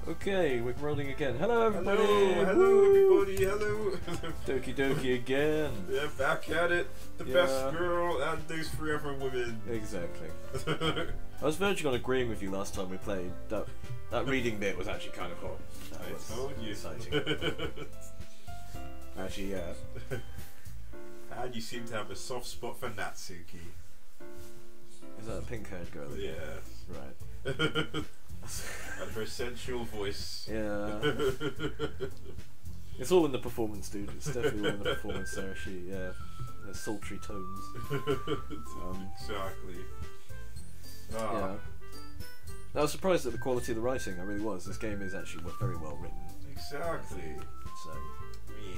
Okay, we're rolling again. Hello everybody! Hello everybody, hello! Doki Doki again! Yeah, back at it. The best girl and those forever women. Exactly. I was verging on agreeing with you last time we played. That reading bit was actually kind of hot. I told you. Exciting. Actually, yeah. And you seem to have a soft spot for Natsuki. Is that a pink-haired girl? Yeah. Right. And her sensual voice. Yeah. It's all in the performance, dude. It's definitely all in the performance there. The sultry tones. Exactly. Yeah. I was surprised at the quality of the writing. I really was. This game is actually very well written. Exactly. So, I mean,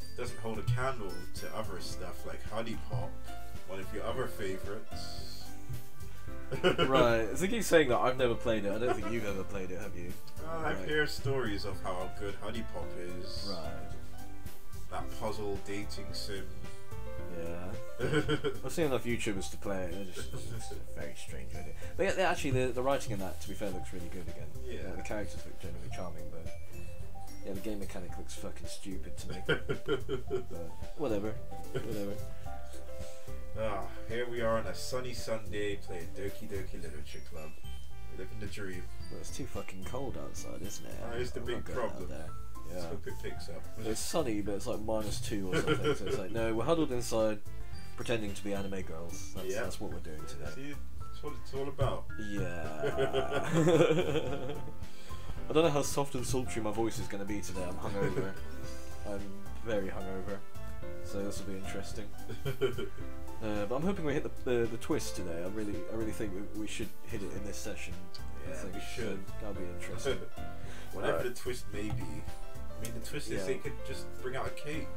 it doesn't hold a candle to other stuff like Honey Pop, one of your other favorites. Right, Ziggy's saying that I've never played it. I don't think you've ever played it, have you? I've heard stories of how good Honey Pop is. Right. That puzzle dating sim. Yeah. I've seen enough YouTubers to play it. It's just a very strange idea. But yeah, actually, the writing in that, to be fair, looks really good again. Yeah. The characters look generally charming, but yeah, the game mechanic looks fucking stupid to me. But whatever. Here we are on a sunny Sunday playing Doki Doki Literature Club. We're living the dream. Well, it's too fucking cold outside, isn't it? It's the big problem. Yeah. Let's hope it picks up. It's sunny, but it's like -2 or something. So it's like, no, we're huddled inside, pretending to be anime girls. That's what we're doing today. See, that's what it's all about. Yeah. I don't know how soft and sultry my voice is going to be today. I'm hungover. I'm very hungover. So this will be interesting. But I'm hoping we hit the twist today. I really think we should hit it in this session. Yeah, we should. That'll be interesting. Whatever the twist may be. I mean, the twist is they could just bring out a cake.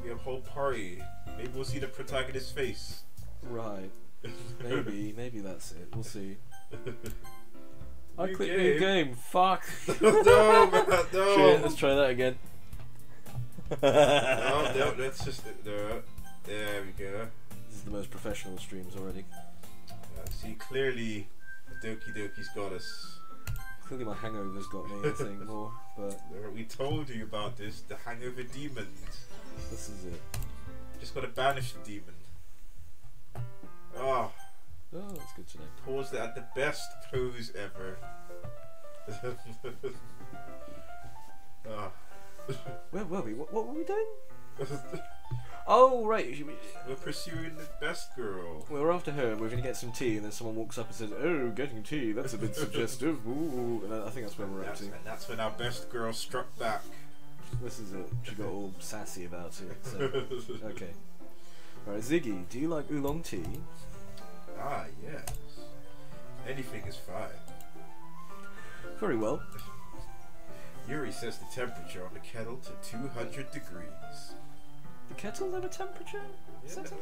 We have a whole party. Maybe we'll see the protagonist's face. Right. Maybe that's it. We'll see. I New clicked game. new game. Fuck. No, man, no. Shit, let's try that again. No, let's just there we go. This is the most professional of streams already. See, clearly, Doki Doki's got us. Clearly my hangover's got me, I think, more. But We told you about this, the hangover demon. this is it. Just gotta banish the demon. Oh, That's good to know. posed at the best pose ever. Where were we? What were we doing? Oh, right. We're pursuing the best girl. We're after her, and we're going to get some tea, and then someone walks up and says, "Oh, getting tea, that's a bit suggestive." Ooh. And I think that's where we're up to. And that's when our best girl struck back. This is it. She got all sassy about it. So. Okay. Alright, Ziggy, do you like oolong tea? Ah, yes. Anything is fine. Very well. Yuri sets the temperature on the kettle to 200 degrees. The kettle's have a temperature? Is that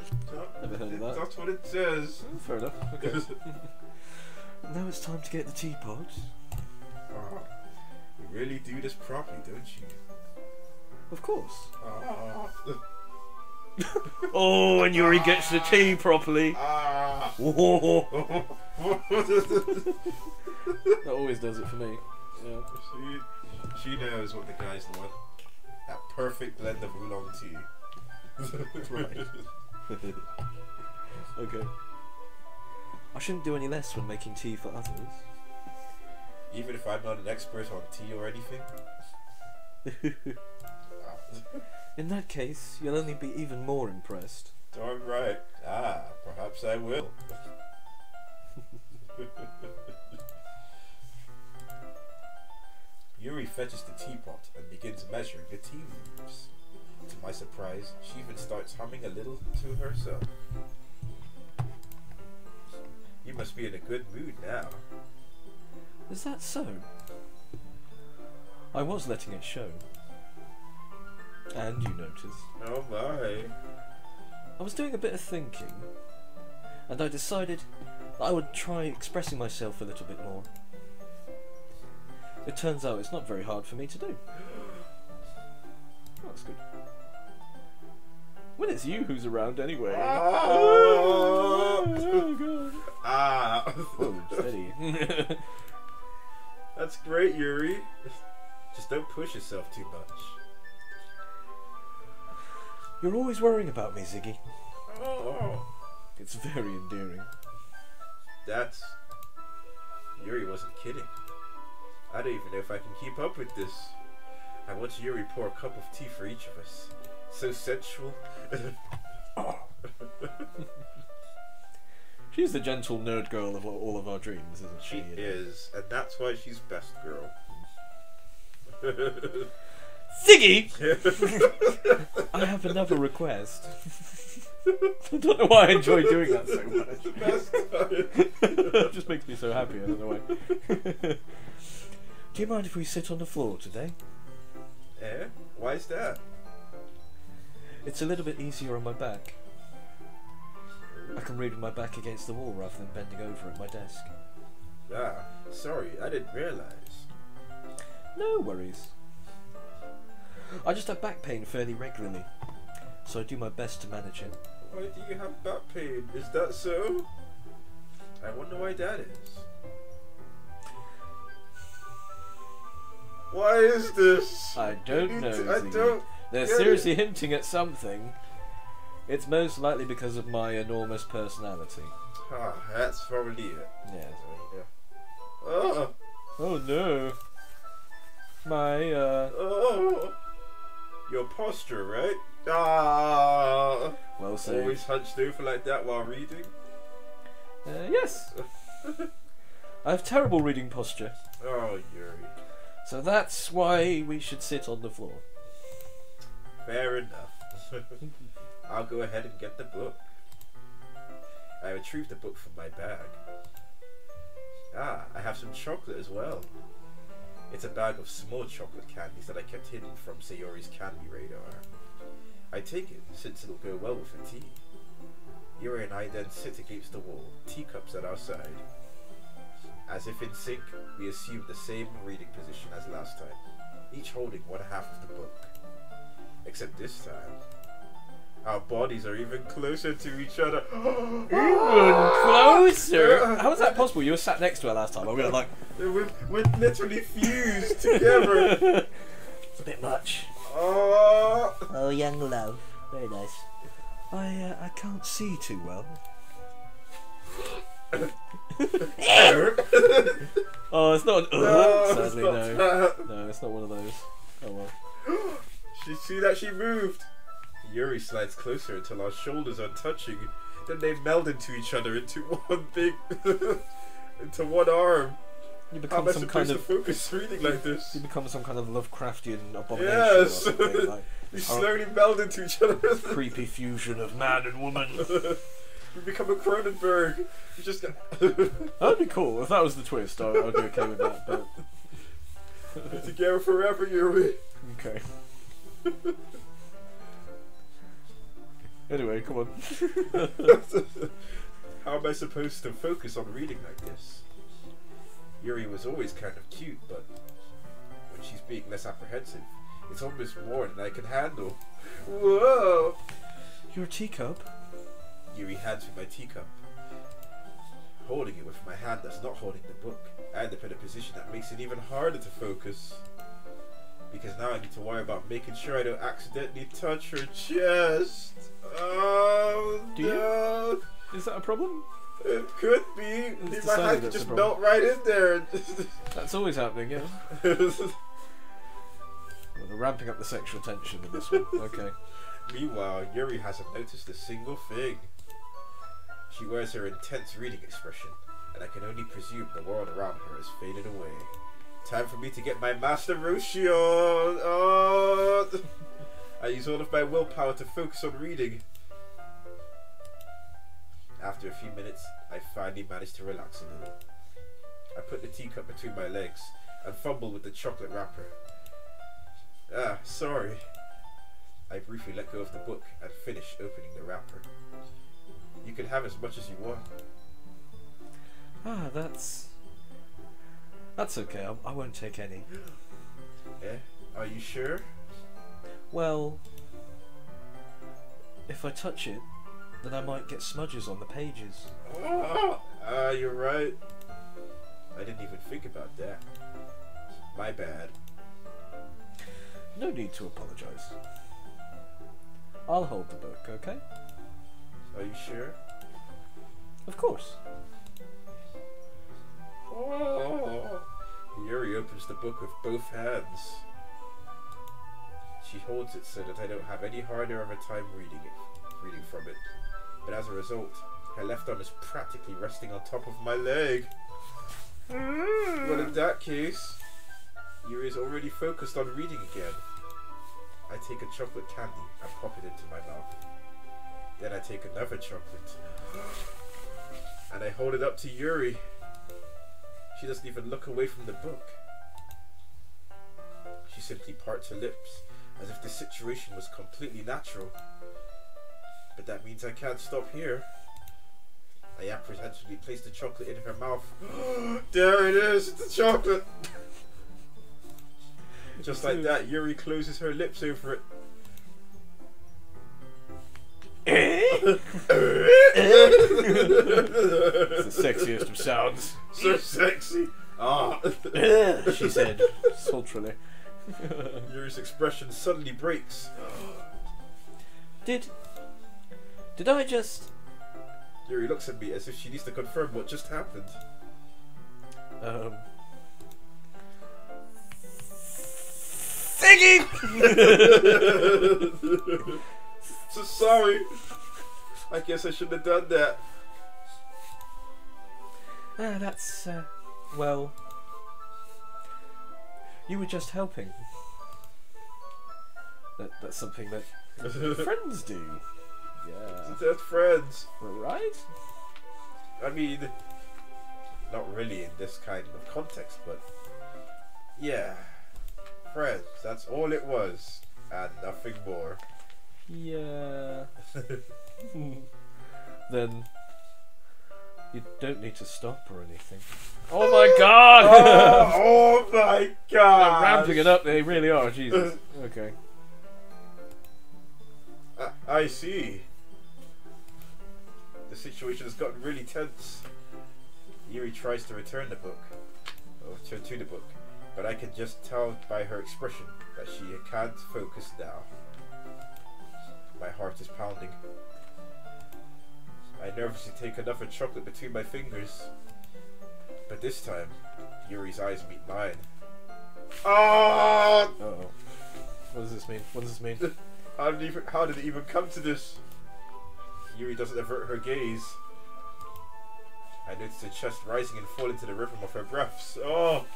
Never heard of that. That's what it says. Oh, fair enough. Okay. Now it's time to get the teapot. Oh, you really do this properly, don't you? Of course. Oh. Oh, and Yuri gets the tea properly. That always does it for me. Yeah. She knows what the guys want. That perfect blend of oolong tea. Right. Okay. I shouldn't do any less when making tea for others. Even if I'm not an expert on tea or anything. In that case, you'll only be even more impressed. Darn right. Perhaps I will. Yuri fetches the teapot and begins measuring the tea leaves. To my surprise, she even starts humming a little to herself. You must be in a good mood now. Is that so? I was letting it show. And you noticed. Oh my. I was doing a bit of thinking, and I decided that I would try expressing myself a little bit more. It turns out it's not very hard for me to do. Oh, that's good. When it's you who's around anyway. Oh, God. Ah. Whoa, steady. That's great, Yuri. Just don't push yourself too much. You're always worrying about me, Ziggy. Oh. It's very endearing. That's... Yuri wasn't kidding. I don't even know if I can keep up with this. I want Yuri to pour a cup of tea for each of us. So sensual. She's the gentle nerd girl of all of our dreams, isn't she? She is, and that's why she's best girl. Ziggy! I have another request. I don't know why I enjoy doing that so much. The best time. It just makes me so happy, I don't know why. Do you mind if we sit on the floor today? Eh? Why is that? It's a little bit easier on my back. I can read with my back against the wall rather than bending over at my desk. Ah, sorry, I didn't realize. No worries. I just have back pain fairly regularly, so I do my best to manage it. Why do you have back pain? Is that so? I wonder why that is. Why is this? I don't know. I Ziggy. don't. They're seriously hinting at something. It's most likely because of my enormous personality. Ah, that's probably it. Yes. Oh. Oh no. My Oh. Your posture, right? Ah. Well said. Always hunched over like that while reading. Yes. I have terrible reading posture, Oh, Yuri. so that's why we should sit on the floor. Fair enough. I'll go ahead and get the book. I retrieved the book from my bag. Ah, I have some chocolate as well. It's a bag of small chocolate candies that I kept hidden from Sayori's candy radar. I take it, since it'll go well with the tea. Yuri and I then sit against the wall, teacups at our side. As if in sync, we assume the same reading position as last time, each holding one half of the book. Except this time, our bodies are even closer to each other. Even closer? How is that possible? You were sat next to her last time. I'm gonna like. We're literally fused together. It's a bit much. Oh, young love. Very nice. I can't see too well. Oh, it's not an No, sadly, it's not no. that. No, it's not one of those. Oh well. See that she moved? Yuri slides closer until our shoulders are touching. Then they meld into each other into one big, into one arm. You How become am I some supposed kind to of focus reading like this? you become some kind of Lovecraftian abomination. Yes. Or something, like We slowly meld into each other. creepy fusion of man and woman. We become a Cronenberg. We just get That'd be cool. If that was the twist, I'd be okay with that. But we're together forever, Yuri. okay. Anyway, come on. How am I supposed to focus on reading like this? Yuri was always kind of cute, but when she's being less apprehensive, it's almost more than I can handle. Whoa! Your teacup? Yuri hands me my teacup. Holding it with my hand that's not holding the book, I end up in a position that makes it even harder to focus. Because now I need to worry about making sure I don't accidentally touch her chest. Oh, Do you? no. Is that a problem? It could be. It's My decided hand could that's just the melt problem. right in there. That's always happening, yeah. Well, they're ramping up the sexual tension in this one. Okay. Meanwhile, Yuri hasn't noticed a single thing. She wears her intense reading expression, and I can only presume the world around her has faded away. Time for me to get my Master Roshi on. Oh. I use all of my willpower to focus on reading. After a few minutes, I finally manage to relax a little. I put the teacup between my legs and fumble with the chocolate wrapper. Ah, sorry. I briefly let go of the book and finish opening the wrapper. You can have as much as you want. Ah, that's okay. I won't take any. Eh? Are you sure? Well, if I touch it, then I might get smudges on the pages. You're right. I didn't even think about that. My bad. No need to apologize. I'll hold the book, okay? Are you sure? Of course. Oh. Yuri opens the book with both hands. She holds it so that I don't have any harder of a time reading from it. But as a result, her left arm is practically resting on top of my leg. Well, in that case, Yuri is already focused on reading again. I take a chocolate candy and pop it into my mouth. Then I take another chocolate and I hold it up to Yuri. She doesn't even look away from the book. She simply parts her lips as if the situation was completely natural. But that means I can't stop here. I apprehensively place the chocolate in her mouth. There it is, it's the chocolate! Just like that, Yuri closes her lips over it. It's the sexiest of sounds. So sexy! Ah! She said, sultrily. Yuri's expression suddenly breaks. Did I just... Yuri looks at me as if she needs to confirm what just happened. Ziggy! So sorry. I guess I shouldn't have done that. That's, well... You were just helping. That's something that friends do. Yeah. That's friends. Right? I mean, not really in this kind of context, but yeah. Friends, that's all it was. And nothing more. Yeah. Then you don't need to stop or anything. Oh my god! Oh my god! They're ramping it up, they really are, Jesus. Okay. I see. The situation has gotten really tense. Yuri tries to return the book, or turn to the book, but I can just tell by her expression that she can't focus now. My heart is pounding. I nervously take another chocolate between my fingers, but this time, Yuri's eyes meet mine. Oh! Uh-oh. What does this mean? What does this mean? How did it even come to this? Yuri doesn't avert her gaze. I notice her chest rising and falling to the rhythm of her breaths. Oh!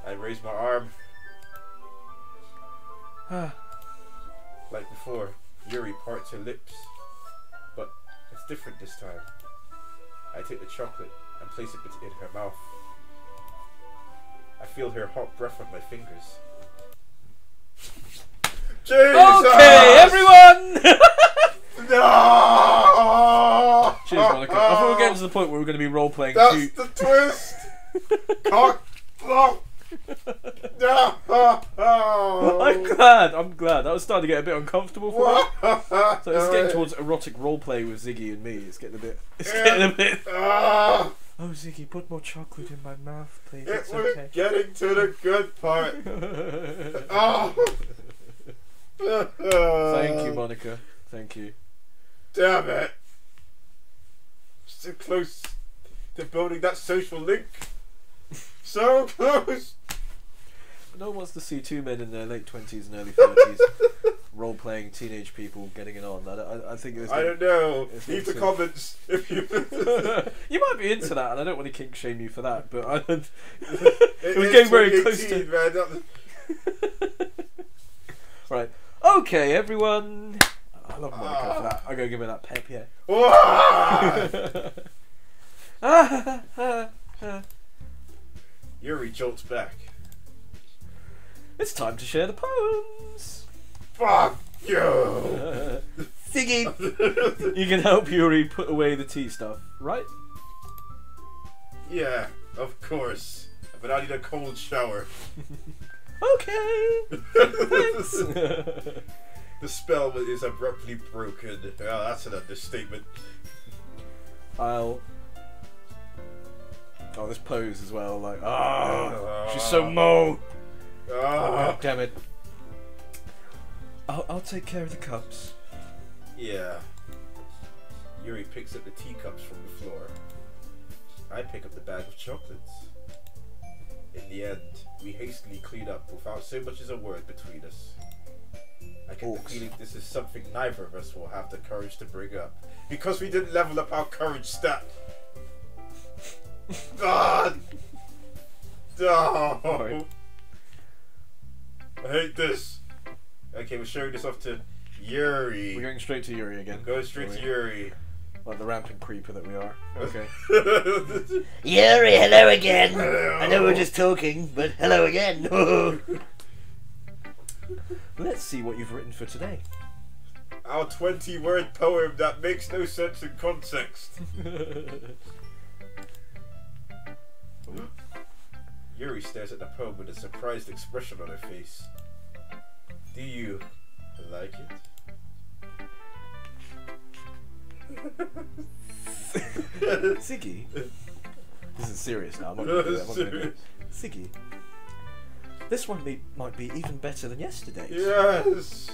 I raise my arm. Like before, Yuri parts her lips. But it's different this time. I take the chocolate and place it in her mouth. I feel her hot breath on my fingers. Jesus! Okay, everyone! No! Cheers, Monica. I thought we were getting to the point where we're going to be role-playing. That's the twist! Cock block! No! I'm glad. That was starting to get a bit uncomfortable for me. So it's getting towards erotic roleplay with Ziggy and me. It's getting a bit... Oh, Ziggy, put more chocolate in my mouth, please. It's We're okay. getting to the good part. Oh! Thank you, Monica. Thank you. Damn it! So close to building that social link. So close. No one wants to see two men in their late 20s and early 30s role-playing teenage people getting it on. I think it was. I don't know. Leave the comments if you. You might be into that, and I don't want to kink shame you for that, but I don't. It was getting very close to. Man. Right. Okay, everyone. I love Monica for that. I'm gonna give her that pep, yeah. Yuri jolts back. It's time to share the poems. Fuck you! Ziggy! You can help Yuri put away the tea stuff, right? Yeah, of course. But I need a cold shower. Okay! Thanks! The spell is abruptly broken. Oh, that's an understatement. I'll Oh, this pose as well, like, she's so mo. Oh, damn it. I'll take care of the cups. Yeah. Yuri picks up the teacups from the floor. I pick up the bag of chocolates. In the end, we hastily clean up without so much as a word between us. I get the feeling this is something neither of us will have the courage to bring up, because we didn't level up our courage stat. God! Oh. I hate this. Okay, we're showing this off to Yuri. We're going straight to Yuri again. Go straight to Yuri. Like the rampant creeper that we are. Okay. Yuri, hello again. Hello. I know we're just talking, but hello again. Let's see what you've written for today. Our 20-word poem that makes no sense in context. Yuri stares at the poem with a surprised expression on her face. Do you like it? Siggy? This is serious now. I'm not going to do that. I'm not gonna do it. Siggy, this one might be even better than yesterday's. Yes!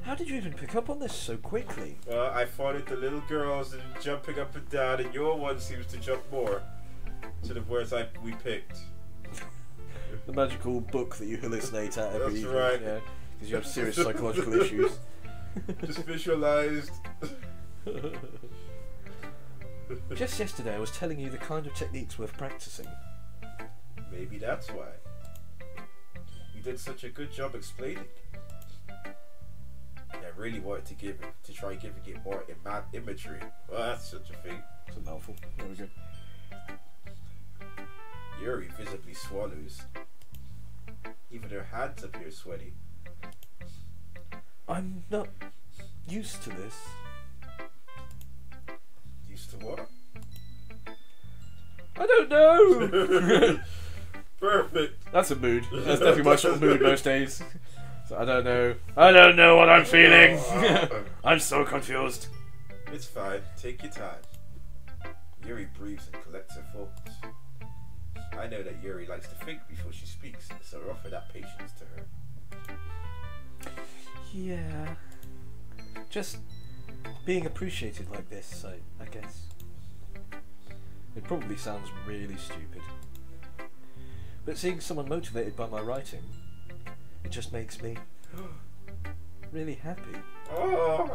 How did you even pick up on this so quickly? Well, I followed the little girls and jumping up and down, and your one seems to jump more to the words we picked. The magical book that you hallucinate at every evening. That's right. Yeah, because you have serious psychological issues. Just visualized. Just yesterday I was telling you the kind of techniques worth practicing. Maybe that's why. You did such a good job explaining. I really wanted to try giving it more imagery. Well, that's such a thing. It's a mouthful. There we go. Yuri visibly swallows. Even her hands appear sweaty. I'm not used to this. Used to what? I don't know! Perfect. That's a mood. That's definitely my sort of mood most days. So I don't know. I don't know what I'm feeling. I'm so confused. It's fine. Take your time. Yuri breathes and collects her thoughts. I know that Yuri likes to think before she speaks, so I offer that patience to her. Yeah. Just being appreciated like this, I guess. It probably sounds really stupid. But seeing someone motivated by my writing, it just makes me really happy. Oh!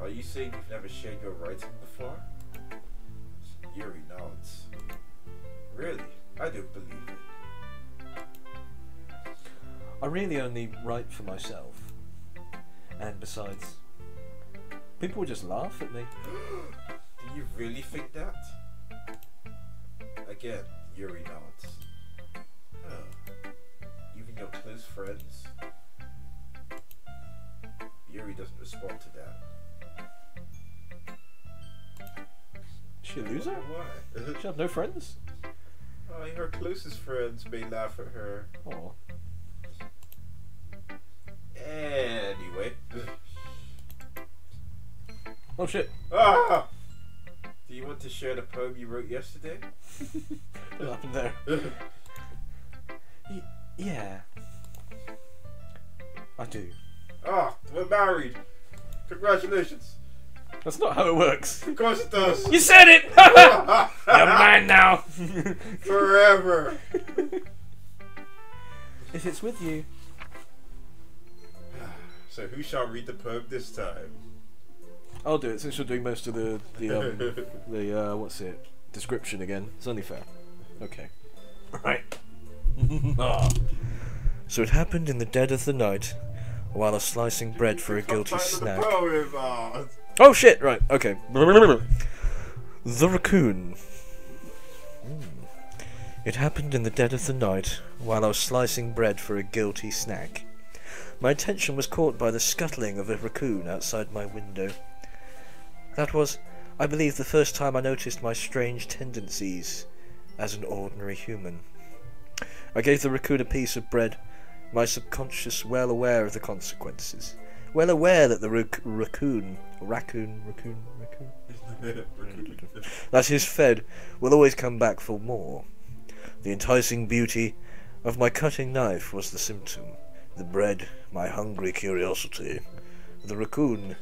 Are you saying you've never shared your writing before? Yuri nods. Really? I don't believe it. I really only write for myself. And besides, people will just laugh at me. Do you really think that? Again, Yuri nods. Oh. Even your close friends? Yuri doesn't respond to that. Is she a loser? Why? She have no friends? Oh, her closest friends may laugh at her. Oh. Anyway. Oh shit. Ah! Do you want to share the poem you wrote yesterday? What happened there? Yeah. I do. Ah, we're married. Congratulations. That's not how it works. Of course it does. You said it! You're mine now! Forever. If it's with you. So who shall read the poem this time? I'll do it since you're doing most of the what's it? Description again. It's only fair. Okay. Right. So it happened in the dead of the night, while I was slicing bread for a guilty snack. Oh shit! Right. Okay. The raccoon. It happened in the dead of the night, while I was slicing bread for a guilty snack. My attention was caught by the scuttling of a raccoon outside my window. That was, I believe, the first time I noticed my strange tendencies as an ordinary human. I gave the raccoon a piece of bread, my subconscious well aware of the consequences, well aware that the raccoon, that is fed will always come back for more. The enticing beauty of my cutting knife was the symptom. The bread, my hungry curiosity. The raccoon.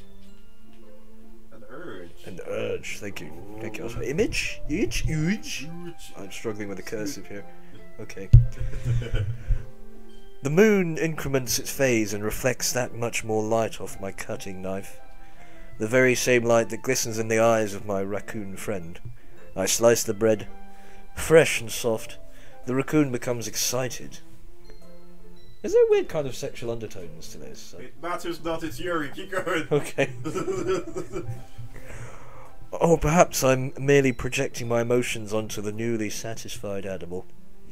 An urge. An urge. Thank you. Thank you. Image? Urge? I'm struggling with the cursive here. Okay. The moon increments its phase and reflects that much more light off my cutting knife. The very same light that glistens in the eyes of my raccoon friend. I slice the bread. Fresh and soft. The raccoon becomes excited. Is there weird kind of sexual undertones to this? It matters not, it's Yuri, keep going. Okay. Or perhaps I'm merely projecting my emotions onto the newly satisfied animal.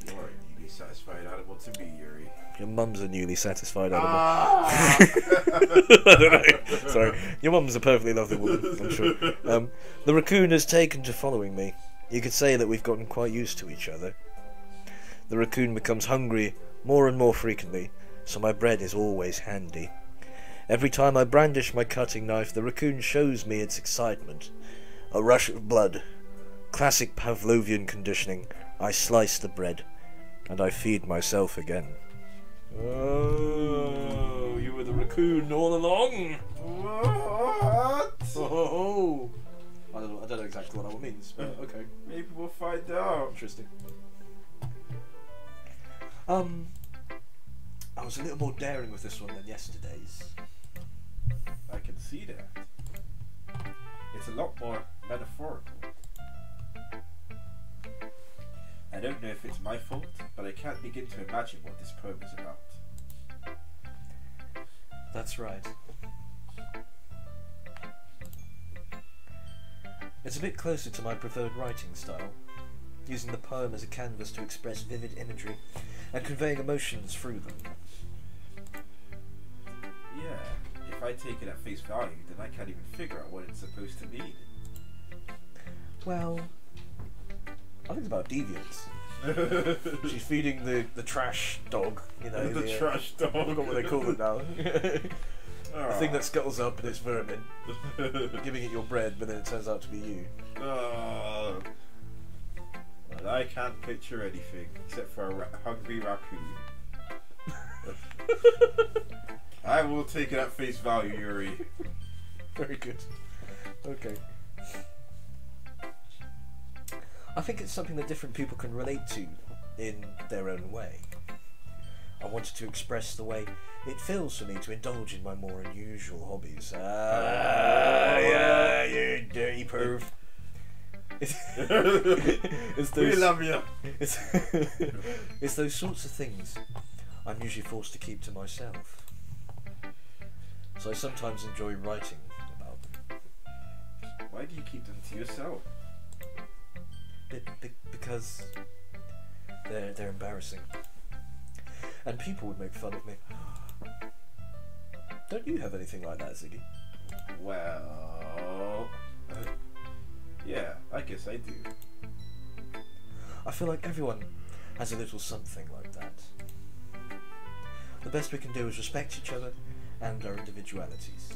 You are a newly satisfied animal to me, Yuri. Your mum's a newly satisfied animal. Ah! I don't know. Sorry. Your mum's a perfectly lovely woman, I'm sure. The raccoon has taken to following me. You could say that we've gotten quite used to each other. The raccoon becomes hungry more and more frequently, so my bread is always handy. Every time I brandish my cutting knife, the raccoon shows me its excitement. A rush of blood. Classic Pavlovian conditioning. I slice the bread, and I feed myself again. Oh, you were the raccoon all along. What? Oh, I don't know exactly what that means, but okay. Maybe we'll find out. Interesting. I was a little more daring with this one than yesterday's. I can see that. It's a lot more metaphorical. I don't know if it's my fault, but I can't begin to imagine what this poem is about. That's right. It's a bit closer to my preferred writing style, using the poem as a canvas to express vivid imagery and conveying emotions through them. Yeah, if I take it at face value, then I can't even figure out what it's supposed to mean. Well, I think it's about deviance. She's feeding the trash dog, you know. The trash dog. I forgot what they call it now. The thing that scuttles up and it's vermin. Giving it your bread, but then it turns out to be you. Well, I can't picture anything except for a hungry raccoon. I will take it at face value, Yuri. Very good. Okay. I think it's something that different people can relate to in their own way. I wanted to express the way it feels for me to indulge in my more unusual hobbies. Yeah, you dirty perv. It's those, We love you. It's those sorts of things I'm usually forced to keep to myself. So I sometimes enjoy writing about them. Why do you keep them to yourself? Because they're embarrassing. And people would make fun of me. Don't you have anything like that, Ziggy? Well, yeah, I guess I do. I feel like everyone has a little something like that. The best we can do is respect each other and our individualities.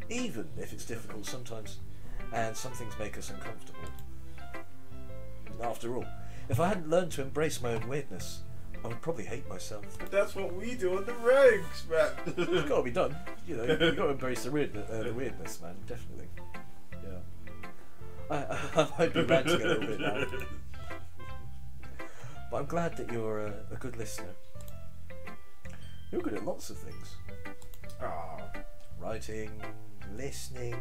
Even if it's difficult sometimes, and some things make us uncomfortable. After all, if I hadn't learned to embrace my own weirdness, I would probably hate myself. But that's what we do on the regs, man. It's got to be done. You know, you got to embrace the weirdness, man. Definitely. Yeah. I might be ranting a little bit now, but I'm glad that you're a good listener. You're good at lots of things. Ah. Writing, listening.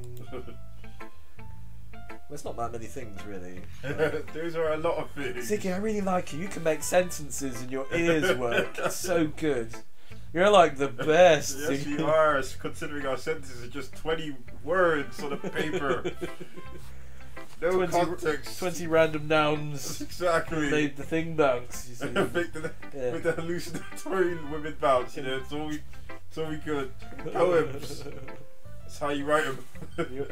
There's not that many things, really. Those are a lot of things. Ziggy, I really like you. You can make sentences and your ears work. It's so good. You're like the best. Yes, you are, considering our sentences are just 20 words on a paper. No 20, context. 20 random nouns. Exactly. Made the thing bounce. You see. Make the hallucinatory women bounce, you know, it's all we could. Poems. That's how you write them. You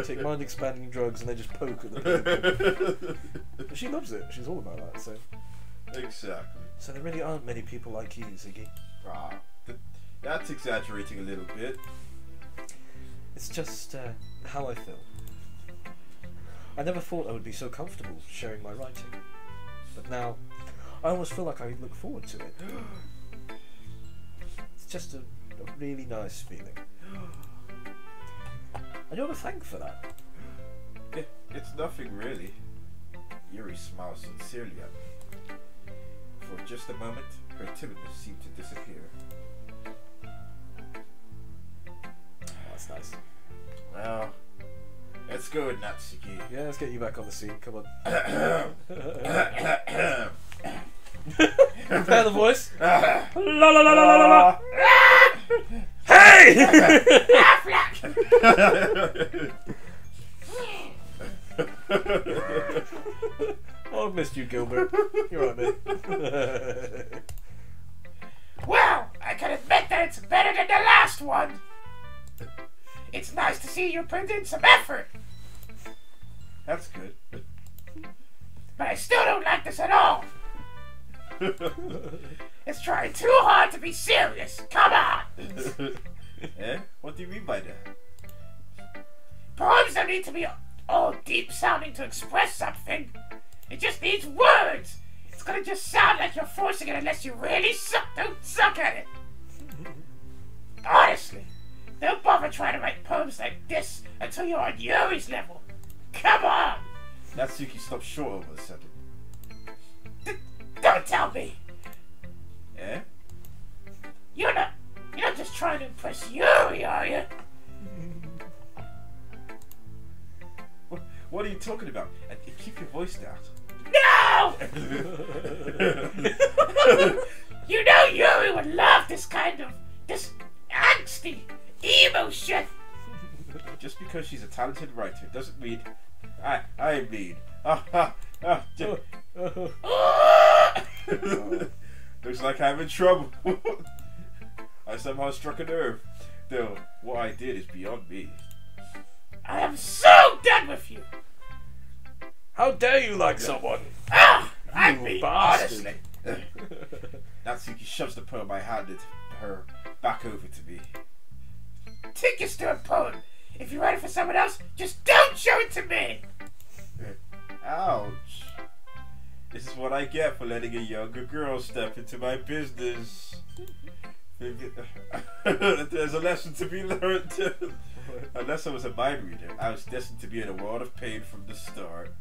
take mind expanding drugs and they just poke at the people. But she loves it. She's all about that. So. Exactly. So there really aren't many people like you, Ziggy. That's exaggerating a little bit. It's just how I feel. I never thought I would be so comfortable sharing my writing, but now I almost feel like I look forward to it. It's just a really nice feeling. And you're to thank for that. It's nothing really. Yuri smiled sincerely at me. For just a moment, her timidness seemed to disappear. That's nice. Well, let's go with Natsuki. Yeah, let's get you back on the scene. Come on. Prepare the voice. La la la la la la la. Hey! Oh, I've missed you, Gilbert. You're right, mate. Well, I can admit that it's better than the last one. It's nice to see you put in some effort, That's good. but I still don't like this at all. It's trying too hard to be serious. Come on. Eh? What do you mean by that? Poems don't need to be all deep sounding to express something. It just needs words. It's gonna just sound like you're forcing it unless you really don't suck at it. Honestly, don't bother trying to write poems like this until you're on Yuri's level. Come on! Natsuki stopped short all of a sudden. Don't tell me. Eh? You're not just trying to impress Yuri, are you? What are you talking about? And keep your voice down. No! You know Yuri would love this angsty, emo shit. Just because she's a talented writer doesn't mean I mean. Looks like I'm in trouble. I somehow struck a nerve. Though what I did is beyond me. I am so done with you. How dare you like someone? I You mean, bastard. honestly. Natsuki shoves the poem I handed her back over to me. Take your stupid poem. If you write it for someone else, just don't show it to me. Ouch. This is what I get for letting a younger girl step into my business. There's a lesson to be learned. Unless I was a mind reader, I was destined to be in a world of pain from the start.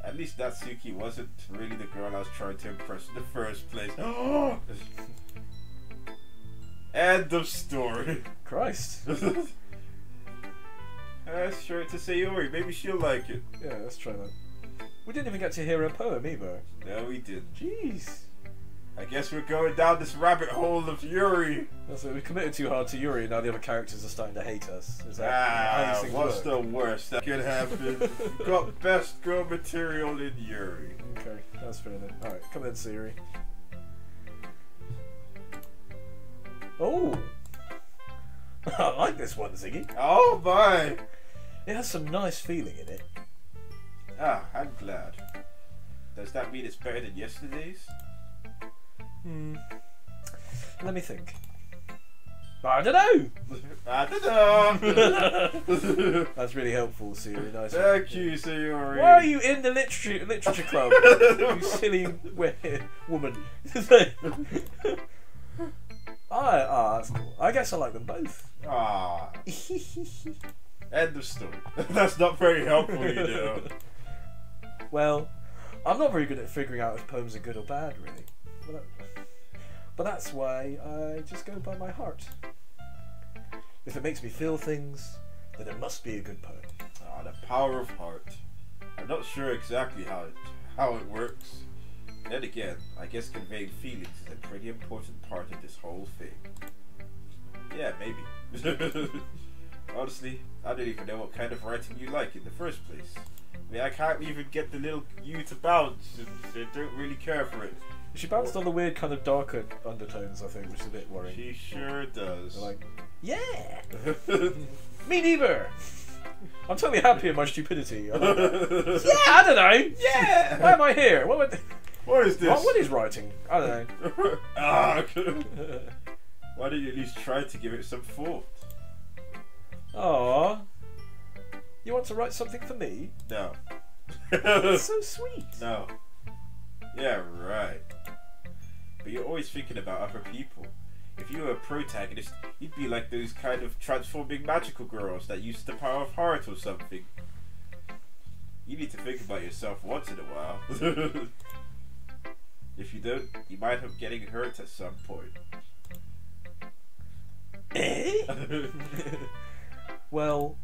At least Natsuki wasn't really the girl I was trying to impress in the first place. End of story. Christ. Straight to Sayori, maybe she'll like it. Yeah, let's try that. We didn't even get to hear a poem either. No, we didn't. Jeez. I guess we're going down this rabbit hole of Yuri. That's it. We committed too hard to Yuri, and now the other characters are starting to hate us. Is that how these things what's work? the worst that could happen? Got best girl material in Yuri. Okay, that's fair then. Alright, come in, Sayori. Oh! I like this one, Ziggy. Oh my! It has some nice feeling in it. I'm glad. Does that mean it's better than yesterday's? Let me think. I don't know! I don't know! That's really helpful, Sayori. Nice one. Thank you, Sayori. Why are you in the literature club? You silly woman. That's cool. I guess I like them both. End of story. That's not very helpful, you know. Well, I'm not very good at figuring out if poems are good or bad, really. But that's why I just go by my heart. If it makes me feel things, then it must be a good poem. The power of heart. I'm not sure exactly how it works. Then again, I guess conveying feelings is a pretty important part of this whole thing. Yeah, maybe. Honestly, I don't even know what kind of writing you like in the first place. I mean, I can't even get the little you to bounce, and I don't really care for it. She bounced on the weird kind of darker undertones, I think, which is a bit worrying. She sure does. They're like, yeah! Me neither! I'm totally happy in my stupidity. Like, yeah, I don't know! Yeah! Why am I here? What is this? What is writing? I don't know. Why don't you at least try to give it some thought? Aww. You want to write something for me? No. That's so sweet. No. Yeah, right. But you're always thinking about other people. If you were a protagonist, you'd be like those kind of transforming magical girls that use the power of heart or something. You need to think about yourself once in a while. If you don't, you might end up getting hurt at some point. Eh? Well,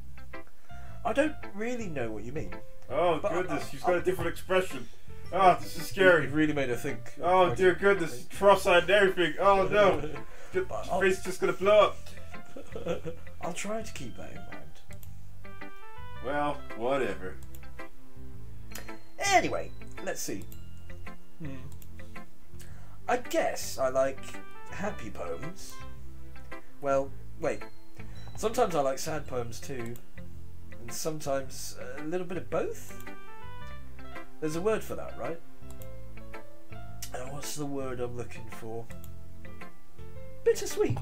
I don't really know what you mean. Oh But goodness, she's got a different expression. Oh, this is scary. You've really made her think. Oh dear goodness, cross-eyed and everything. Oh no, your face is just gonna blow up. I'll try to keep that in mind. Well, whatever. Anyway, let's see. I guess I like happy poems. Well, wait. Sometimes I like sad poems too. And sometimes a little bit of both. There's a word for that, right? What's the word I'm looking for? Bittersweet.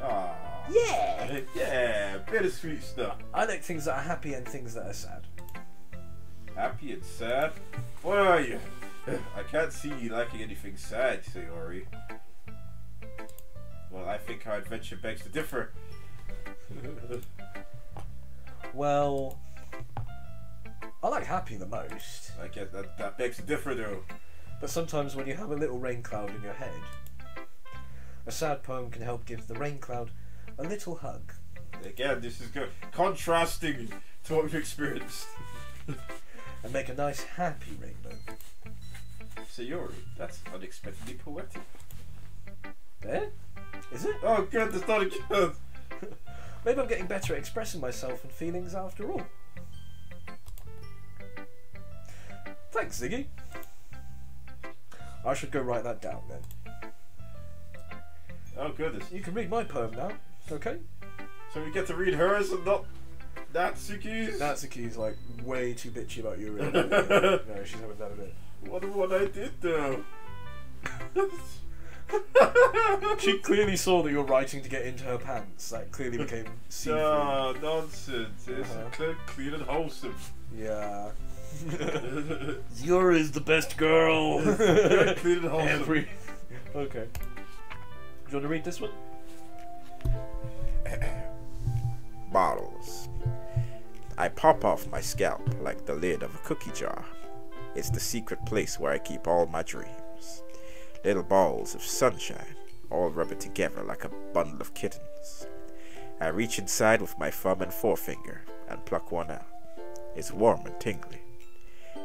Ah. Yeah. Yeah, bittersweet stuff. I like things that are happy and things that are sad. Happy and sad? What are you? I can't see you liking anything sad, Sayori. Well, I think our adventure begs to differ. Well, I like happy the most. I guess that begs to differ, though. But sometimes when you have a little rain cloud in your head, a sad poem can help give the rain cloud a little hug. Again, this is good. Contrasting to what we've experienced. And make a nice happy rainbow. Sayori, that's unexpectedly poetic. There? Is it? Oh good, that's not good. Maybe I'm getting better at expressing myself and feelings after all. Thanks, Ziggy. I should go write that down then. Oh goodness. You can read my poem now, okay? So we get to read hers and not Natsuki's? Natsuki's like way too bitchy about you. Really. No, she's having none of it. What I did though? She clearly saw that you were writing to get into her pants. That clearly became see-through. No, nonsense. It's Uh-huh. clean and wholesome. Yeah. Zura is the best girl. Clean and wholesome. Okay. Do you want to read this one? Bottles. I pop off my scalp like the lid of a cookie jar. It's the secret place where I keep all my dreams. Little balls of sunshine, all rubbing together like a bundle of kittens. I reach inside with my thumb and forefinger and pluck one out. It's warm and tingly,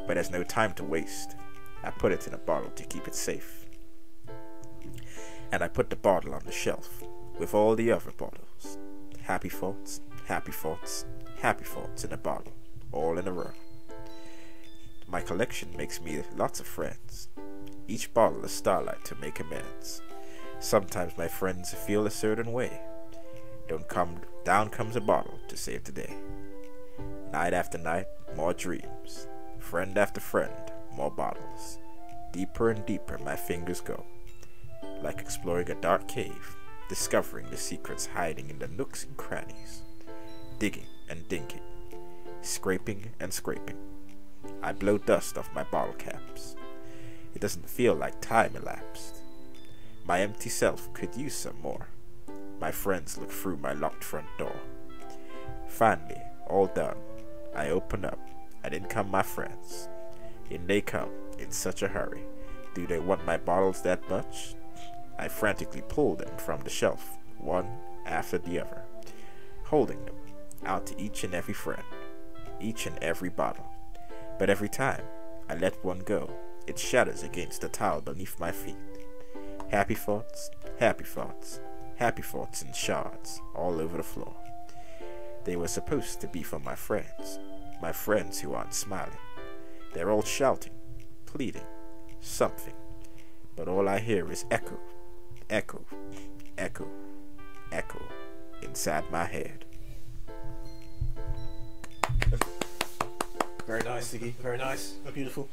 but there's no time to waste. I put it in a bottle to keep it safe. And I put the bottle on the shelf with all the other bottles. Happy thoughts, happy thoughts, happy thoughts in a bottle, all in a row. My collection makes me lots of friends. Each bottle is starlight to make amends. Sometimes my friends feel a certain way. Down comes a bottle to save the day. Night after night, more dreams. Friend after friend, more bottles. Deeper and deeper my fingers go. Like exploring a dark cave, discovering the secrets hiding in the nooks and crannies. Digging and dinking, scraping and scraping. I blow dust off my bottle caps. It doesn't feel like time elapsed. My empty self could use some more. My friends look through my locked front door. Finally, all done, I open up, and in come my friends. In they come, in such a hurry. Do they want my bottles that much? I frantically pull them from the shelf, one after the other, holding them out to each and every friend, each and every bottle. But every time I let one go, it shatters against the tile beneath my feet. Happy thoughts, happy thoughts, happy thoughts in shards all over the floor. They were supposed to be for my friends who aren't smiling. They're all shouting, pleading, something. But all I hear is echo, echo, echo, echo inside my head. Very nice, Ziggy. Very nice. Beautiful.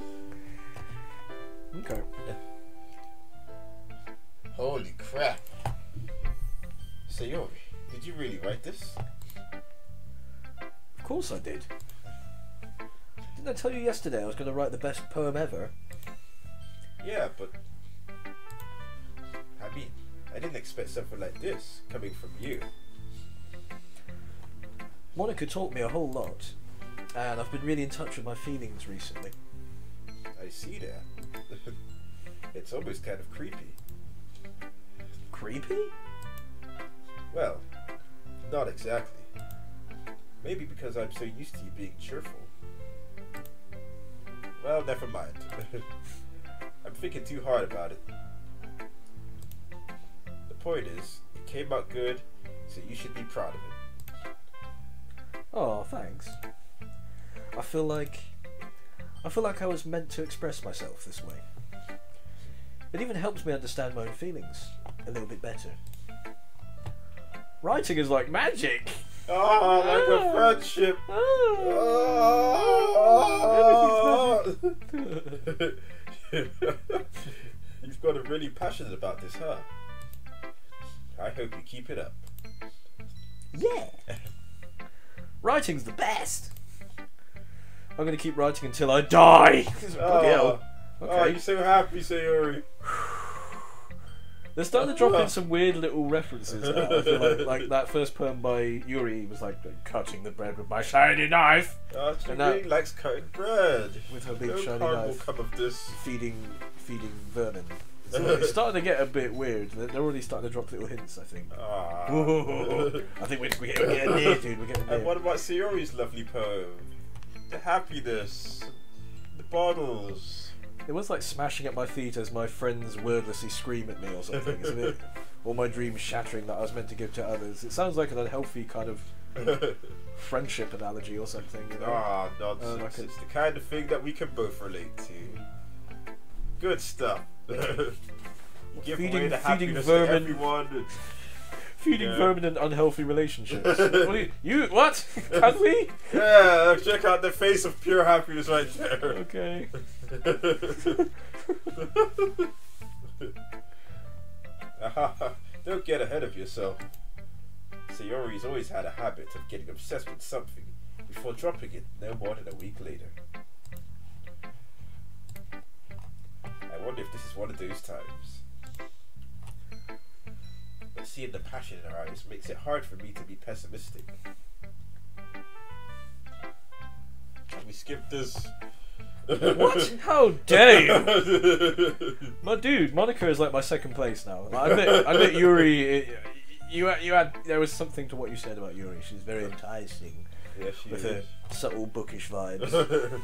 Okay. Holy crap. Sayori, did you really write this? course I did. Didn't I tell you yesterday I was going to write the best poem ever? Yeah, but I mean, I didn't expect something like this coming from you. Monica taught me a whole lot, and I've been really in touch with my feelings recently. I see that. It's almost kind of creepy. Creepy? Well, not exactly. Maybe because I'm so used to you being cheerful. Well, never mind. I'm thinking too hard about it. The point is, it came out good, so you should be proud of it. Oh, thanks. I feel like I was meant to express myself this way. It even helps me understand my own feelings a little bit better. Writing is like magic. Oh, like a friendship. Oh. You've got really passionate about this, huh? I hope you keep it up. Yeah. Writing's the best. I'm gonna keep writing until I die. Bloody hell. Okay. Oh, you're so happy, Sayori. They're starting to drop in some weird little references now. I feel like that first poem by Yuri was like cutting the bread with my shiny knife. Oh, she And really that- likes cutting bread. With her big No shiny harm will knife. come of this. Feeding vermin. It's starting to get a bit weird. They're already starting to drop little hints, I think. Ah. I think we're getting near, dude. We're getting And near. what about Sayori's lovely poem? The happiness, the bottles. It was like smashing at my feet as my friends wordlessly scream at me or something, isn't it? All my dreams shattering that I was meant to give to others. It sounds like an unhealthy kind of friendship analogy or something, you know? Ah, nonsense. like It's the kind of thing that we can both relate to. Good stuff. You give away the happiness to vermin. everyone. Feeding Yeah. vermin and unhealthy relationships. What do you what? Can we? Yeah, check out the face of pure happiness right there. Okay. Don't get ahead of yourself. Sayori's always had a habit of getting obsessed with something before dropping it no more than a week later. I wonder if this is one of those times. But seeing the passion in her eyes makes it hard for me to be pessimistic. Can we skip this? What? How dare you? My dude, Monica is like my second place now. Like, I bet Yuri. There was something to what you said about Yuri. She's very enticing Yeah, she with is. her subtle bookish vibes.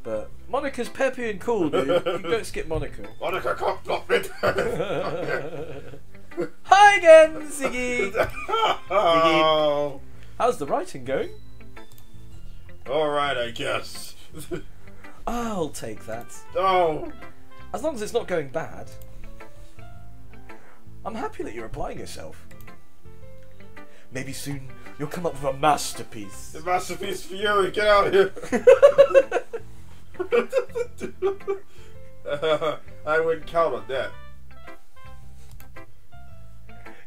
But Monica's peppy and cool, dude. You don't skip Monica. Monica, come stop it! Hi again, Ziggy. Oh. How's the writing going? Alright, I guess. I'll take that. Oh. As long as it's not going bad. I'm happy that you're applying yourself. Maybe soon you'll come up with a masterpiece. The masterpiece Fury, get out of here! I wouldn't count on that.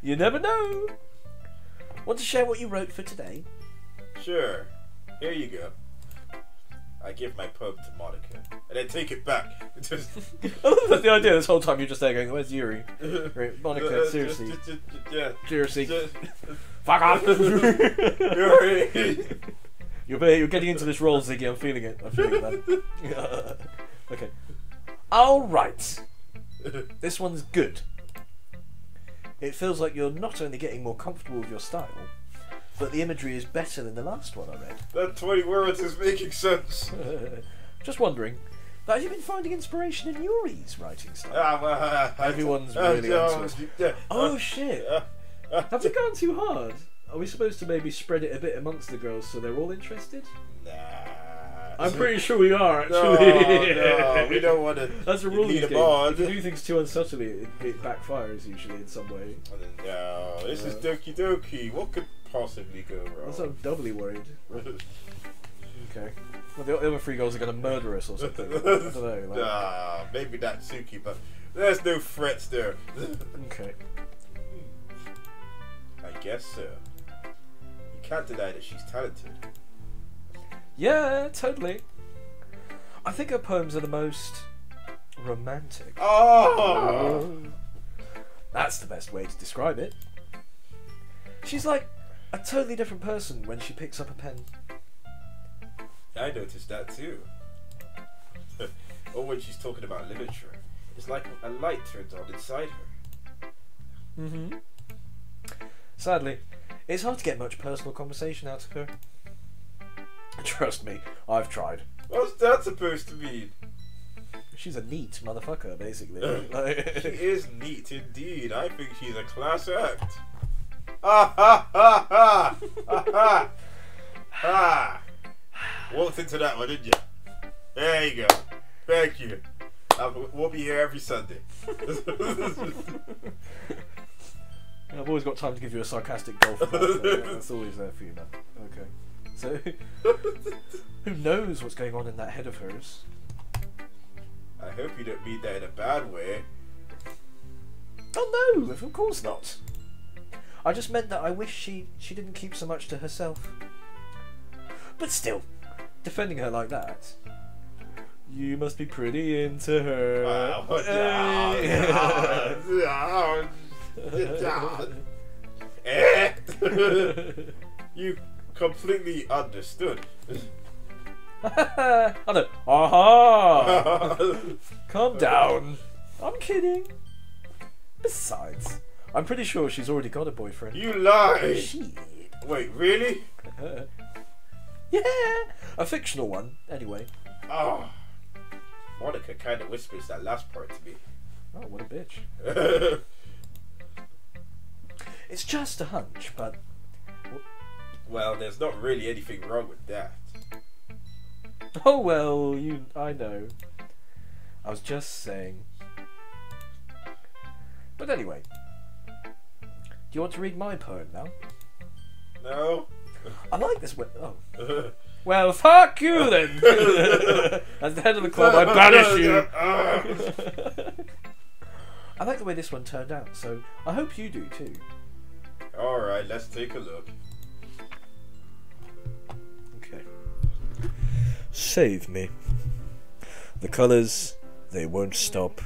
You never know. Want to share what you wrote for today? Sure. Here you go. I give my poem to Monica, and then take it back. Just, That's the idea. This whole time you're just there going, "Where's Yuri?" Right, Monica, seriously, yeah. seriously, Just, fuck off. Yuri. You're getting into this role, Ziggy. I'm feeling it. I'm feeling it, man. Okay. All right. This one's good. It feels like you're not only getting more comfortable with your style, but the imagery is better than the last one I read. That 20 words is making sense. Just wondering, have you been finding inspiration in Yuri's writing style? Everyone's really onto it. Oh shit! Have we gone too hard? Are we supposed to maybe spread it a bit amongst the girls so they're all interested? Nah. I'm pretty sure we are actually. No, we don't want to. That's a rule in lead this them game. on. If you do things too unsubtly, it backfires usually in some way. No, this is Doki Doki. What could possibly go wrong? Also, I'm doubly worried. Okay. Well, the other three girls are going to murder us or something. I don't know. Like... Nah, maybe not Suki, but there's no threats there. Okay. I guess so. You can't deny that she's talented. Yeah, totally. I think her poems are the most romantic. Oh! That's the best way to describe it. She's like a totally different person when she picks up a pen. I noticed that too. Or when she's talking about literature, it's like a light turns on inside her. Mm-hmm. Sadly, it's hard to get much personal conversation out of her. Trust me, I've tried. What's that supposed to mean? She's a neat motherfucker, basically. She is neat indeed. I think she's a class act. Ha ha ha ha ha ha ha! Walked into that one, didn't you? There you go. Thank you. We'll be here every Sunday. I've always got time to give you a sarcastic golf ball. That's always there for you, man. Okay. So, who knows what's going on in that head of hers? I hope you don't mean that in a bad way. Oh no, of course not. I just meant that I wish she didn't keep so much to herself. But still, defending her like that, you must be pretty into her. You completely understood. I know. Aha! Calm down. I'm kidding. Besides, I'm pretty sure she's already got a boyfriend. You lie! Shit. Wait, really? Yeah, a fictional one, anyway. Oh, Monica kind of whispers that last part to me. Oh, what a bitch. It's just a hunch, but... Well, there's not really anything wrong with that. Oh well, I know. I was just saying. But anyway, do you want to read my poem now? No. I like this one. Oh. Well, fuck you then! As the head of the club, I banish you! I like the way this one turned out, so I hope you do too. Alright, let's take a look. Okay. Save me. The colours, they won't stop.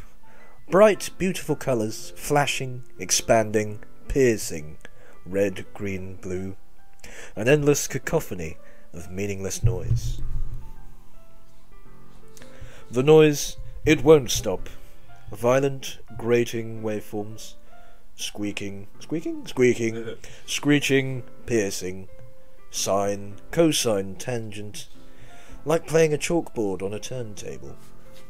Bright, beautiful colours, flashing, expanding, piercing. Red, green, blue. An endless cacophony of meaningless noise. The noise, it won't stop. Violent, grating waveforms. Squeaking, screeching, piercing. Sine, cosine, tangent. Like playing a chalkboard on a turntable.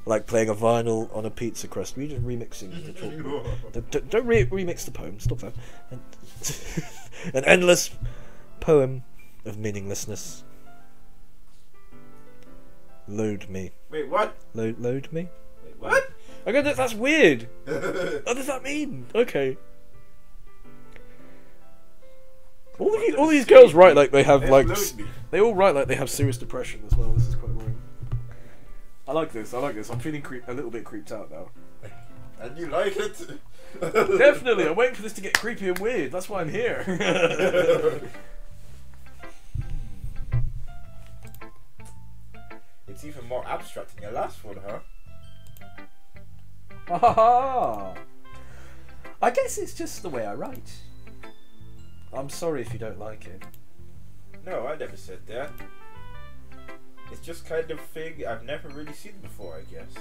Like playing a vinyl on a pizza crust. We're just remixing the chalkboard. Don't remix the poem. Stop that. An endless poem of meaninglessness. Load me. Wait, what? Load me? Wait, what? Okay, that's weird. What does that mean? Okay. All these girls write like they have like they all write like they have serious depression as well. This is quite worrying. I like this. I'm feeling a little bit creeped out now. And you like it? Definitely. I'm waiting for this to get creepy and weird. That's why I'm here. It's even more abstract than your last one, huh? Ah, I guess it's just the way I write. I'm sorry if you don't like it. No, I never said that. It's just kind of thing I've never really seen before, I guess.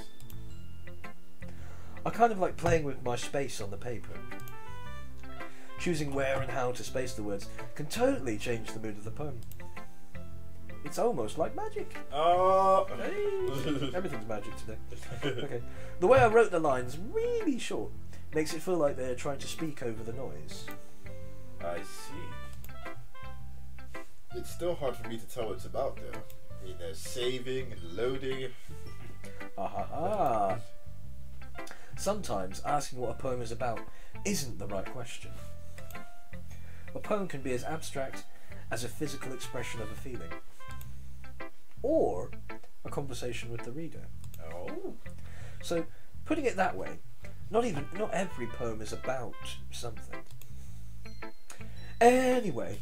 I kind of like playing with my space on the paper. Choosing where and how to space the words can totally change the mood of the poem. It's almost like magic. Oh, Hey, everything's magic today. Okay. The way I wrote the lines, really short, makes it feel like they're trying to speak over the noise. I see. It's still hard for me to tell what it's about, though. I mean, there's saving and loading. Ah. Sometimes asking what a poem is about isn't the right question. A poem can be as abstract as a physical expression of a feeling, or a conversation with the reader. Oh. So, putting it that way, not every poem is about something. Anyway,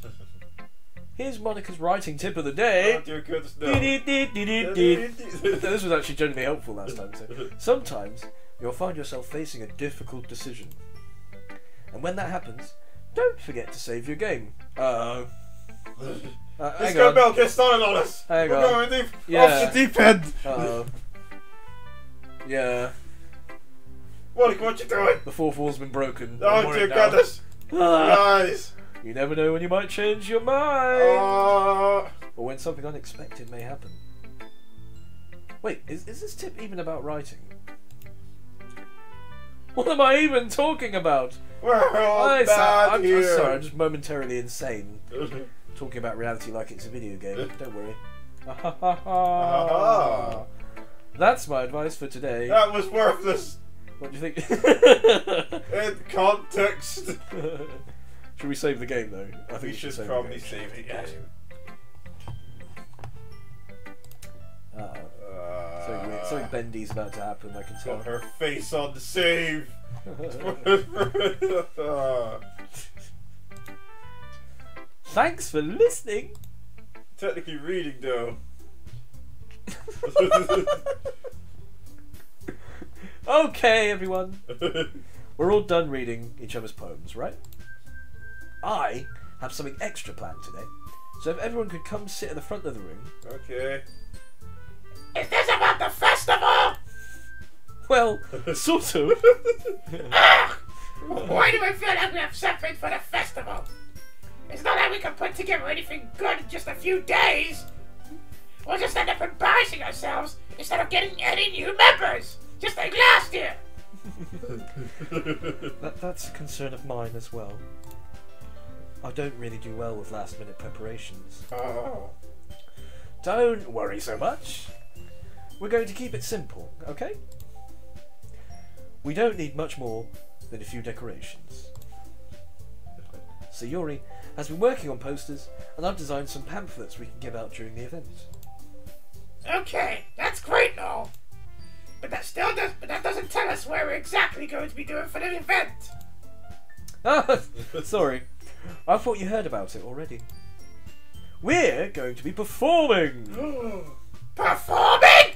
here's Monica's writing tip of the day. Oh, dear goodness, no. This was actually genuinely helpful last time. So, sometimes you'll find yourself facing a difficult decision. And when that happens, don't forget to save your game. Let's Hang go, on. Bell, get started on us. Hang We're on. going deep. Yeah. Off the deep end. Uh-oh. Yeah. Monica, what you doing? The fourth wall's been broken. I'm Oh, worried dear now. goodness. Guys. You never know when you might change your mind. Or when something unexpected may happen. Wait, is this tip even about writing? What am I even talking about? We're all bad I'm here. sorry, I'm just momentarily insane. Talking about reality like it's a video game. Don't worry. That's my advice for today. That was worthless What do you think? in context. Should we save the game though? I think We should save probably the game. save the Yes. game. Something bendy's about to happen, I can tell. Got her face on the save. Thanks for listening. Technically reading though. Okay, everyone. We're all done reading each other's poems, right? I have something extra planned today. So if everyone could come sit at the front of the room. Okay. Is this about the festival? Well, sort of. Why do I feel like we have something for the festival? It's not like we can put together anything good in just a few days. We'll just end up embarrassing ourselves instead of getting any new members, just like last year. That's a concern of mine as well. I don't really do well with last minute preparations. Oh. Don't worry so much. We're going to keep it simple, okay? We don't need much more than a few decorations. Sayori has been working on posters, and I've designed some pamphlets we can give out during the event. Okay, that's great and all. But that doesn't tell us where we're exactly going to be doing for the event. Ah, sorry. I thought you heard about it already. We're going to be performing! Performing?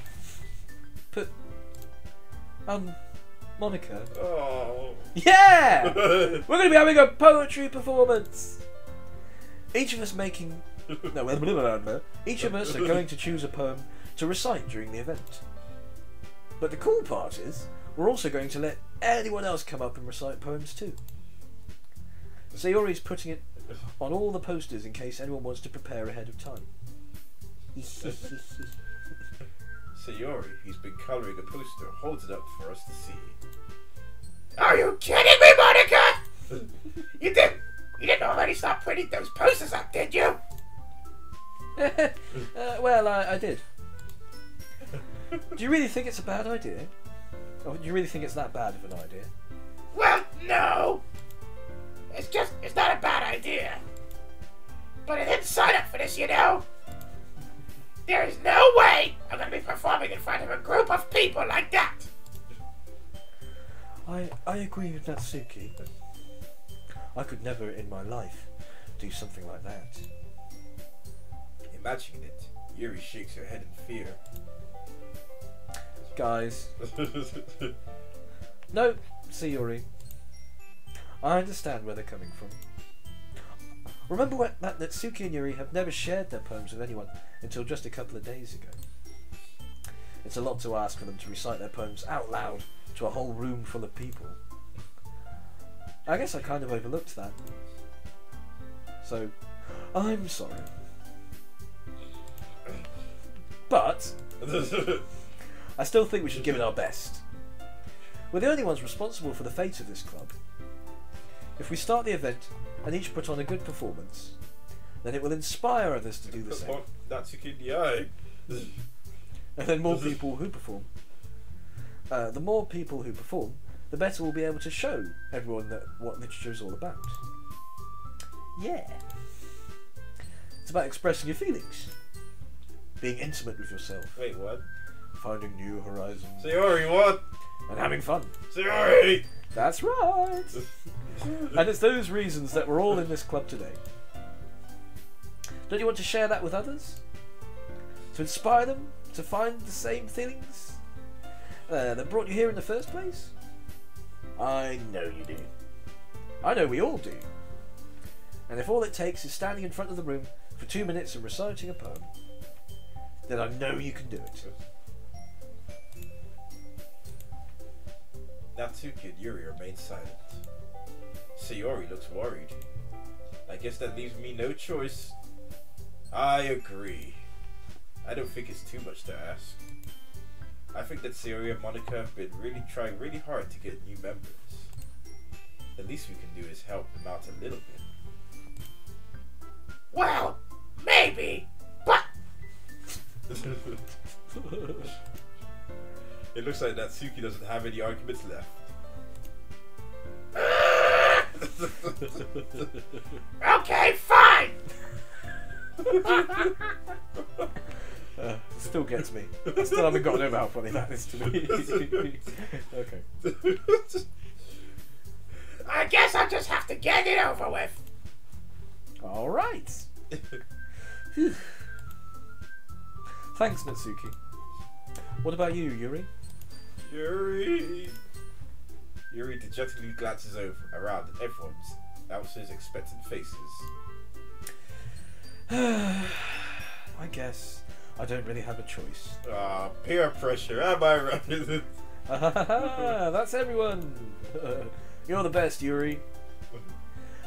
Monica. Oh. Yeah! We're going to be having a poetry performance! Each of us each of us are going to choose a poem to recite during the event. But the cool part is, we're also going to let anyone else come up and recite poems too. Sayori's putting it on all the posters in case anyone wants to prepare ahead of time. Sayori, who's been colouring a poster, holds it up for us to see. Are you kidding me, Monica? You didn't already start putting those posters up, did you? Well, I did. Do you really think it's a bad idea? Or do you really think it's that bad of an idea? Well, no. It's not a bad idea. But I didn't sign up for this, you know. There is no way I'm going to be performing in front of a group of people like that. I agree with Natsuki. I could never in my life do something like that. Imagining it, Yuri shakes her head in fear. Guys. No, Sayori. I understand where they're coming from. Remember that Natsuki and Yuri have never shared their poems with anyone until just a couple of days ago. It's a lot to ask for them to recite their poems out loud to a whole room full of people. I guess I kind of overlooked that. So, I'm sorry. But I still think we should give it our best. We're the only ones responsible for the fate of this club. If we start the event and each put on a good performance, then it will inspire others to do the same. Natsuki in the eye. And then more people who perform. The more people who perform, the better we'll be able to show everyone what literature is all about. Yeah. It's about expressing your feelings. Being intimate with yourself. Wait, what? Finding new horizons. Sayori, what? And having fun. Sayori! That's right! And it's those reasons that we're all in this club today. Don't you want to share that with others? To inspire them to find the same feelings that brought you here in the first place? I know you do. I know we all do. And if all it takes is standing in front of the room for 2 minutes and reciting a poem, then I know you can do it. Natsuki and Yuri remain silent. Sayori looks worried. I guess that leaves me no choice. I agree. I don't think it's too much to ask. I think that Sayori and Monica have been trying really hard to get new members. The least we can do is help them out a little bit. Well, maybe, but It looks like Natsuki doesn't have any arguments left. okay, fine. Still gets me. I still haven't gotten over how funny that is to me. Okay. I guess I'll just have to get it over with. Alright. Thanks, Natsuki. What about you, Yuri? Yuri dejectedly glances around at everyone's else's expectant faces. I guess I don't really have a choice. Ah, peer pressure, am I right? That's everyone. You're the best, Yuri.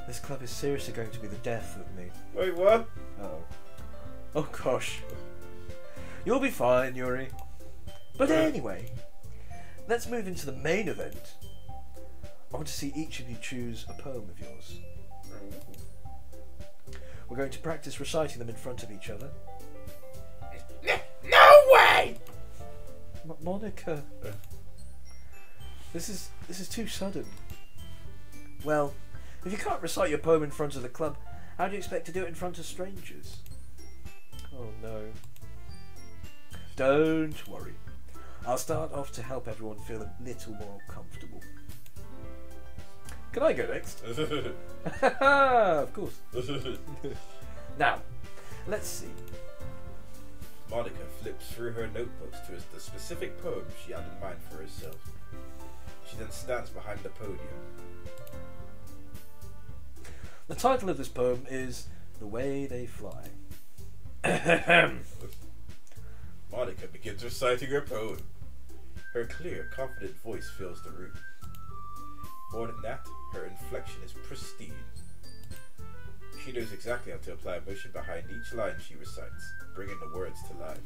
This club is seriously going to be the death of me. Wait, what? Uh-oh. Oh gosh. You'll be fine, Yuri. But anyway, let's move into the main event. I want to see each of you choose a poem of yours. We're going to practice reciting them in front of each other. No way! Monica. This is too sudden. Well, if you can't recite your poem in front of the club, how do you expect to do it in front of strangers? Oh no. Don't worry. I'll start off to help everyone feel a little more comfortable. Can I go next? Of course. Now, let's see. Monica flips through her notebooks to the specific poem she had in mind for herself. She then stands behind the podium. The title of this poem is The Way They Fly. Monica begins reciting her poem. Her clear, confident voice fills the room. More than that, her inflection is pristine. She knows exactly how to apply emotion behind each line she recites, bringing the words to life.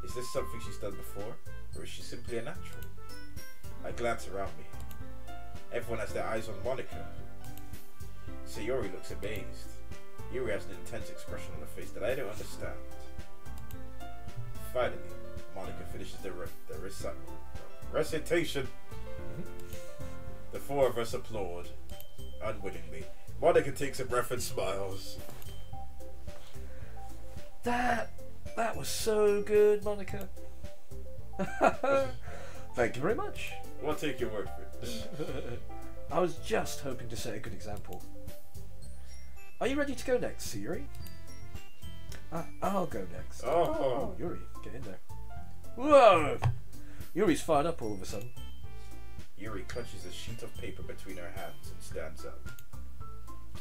Is this something she's done before, or is she simply a natural? I glance around me. Everyone has their eyes on Monica. Sayori looks amazed. Yuri has an intense expression on her face that I don't understand. Finally, Monica finishes the recitation. The four of us applaud. Unwittingly, Monica takes a breath and smiles. That was so good, Monica. Thank you very much. We'll take your word for it. I was just hoping to set a good example. Are you ready to go next, Yuri? I'll go next. Oh. Yuri, get in there. Whoa! Yuri's fired up all of a sudden. Yuri clutches a sheet of paper between her hands and stands up.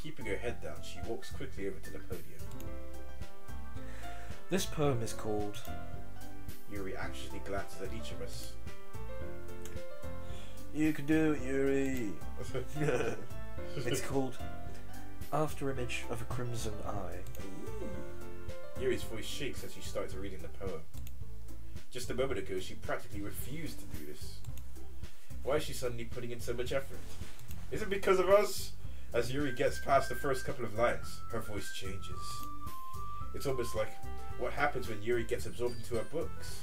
Keeping her head down, she walks quickly over to the podium. This poem is called... Yuri anxiously glances at each of us. You can do it, Yuri. It's called After Image of a Crimson Eye. Yuri's voice shakes as she starts reading the poem. Just a moment ago, she practically refused to do this. Why is she suddenly putting in so much effort? Is it because of us? As Yuri gets past the first couple of lines, her voice changes. It's almost like what happens when Yuri gets absorbed into her books.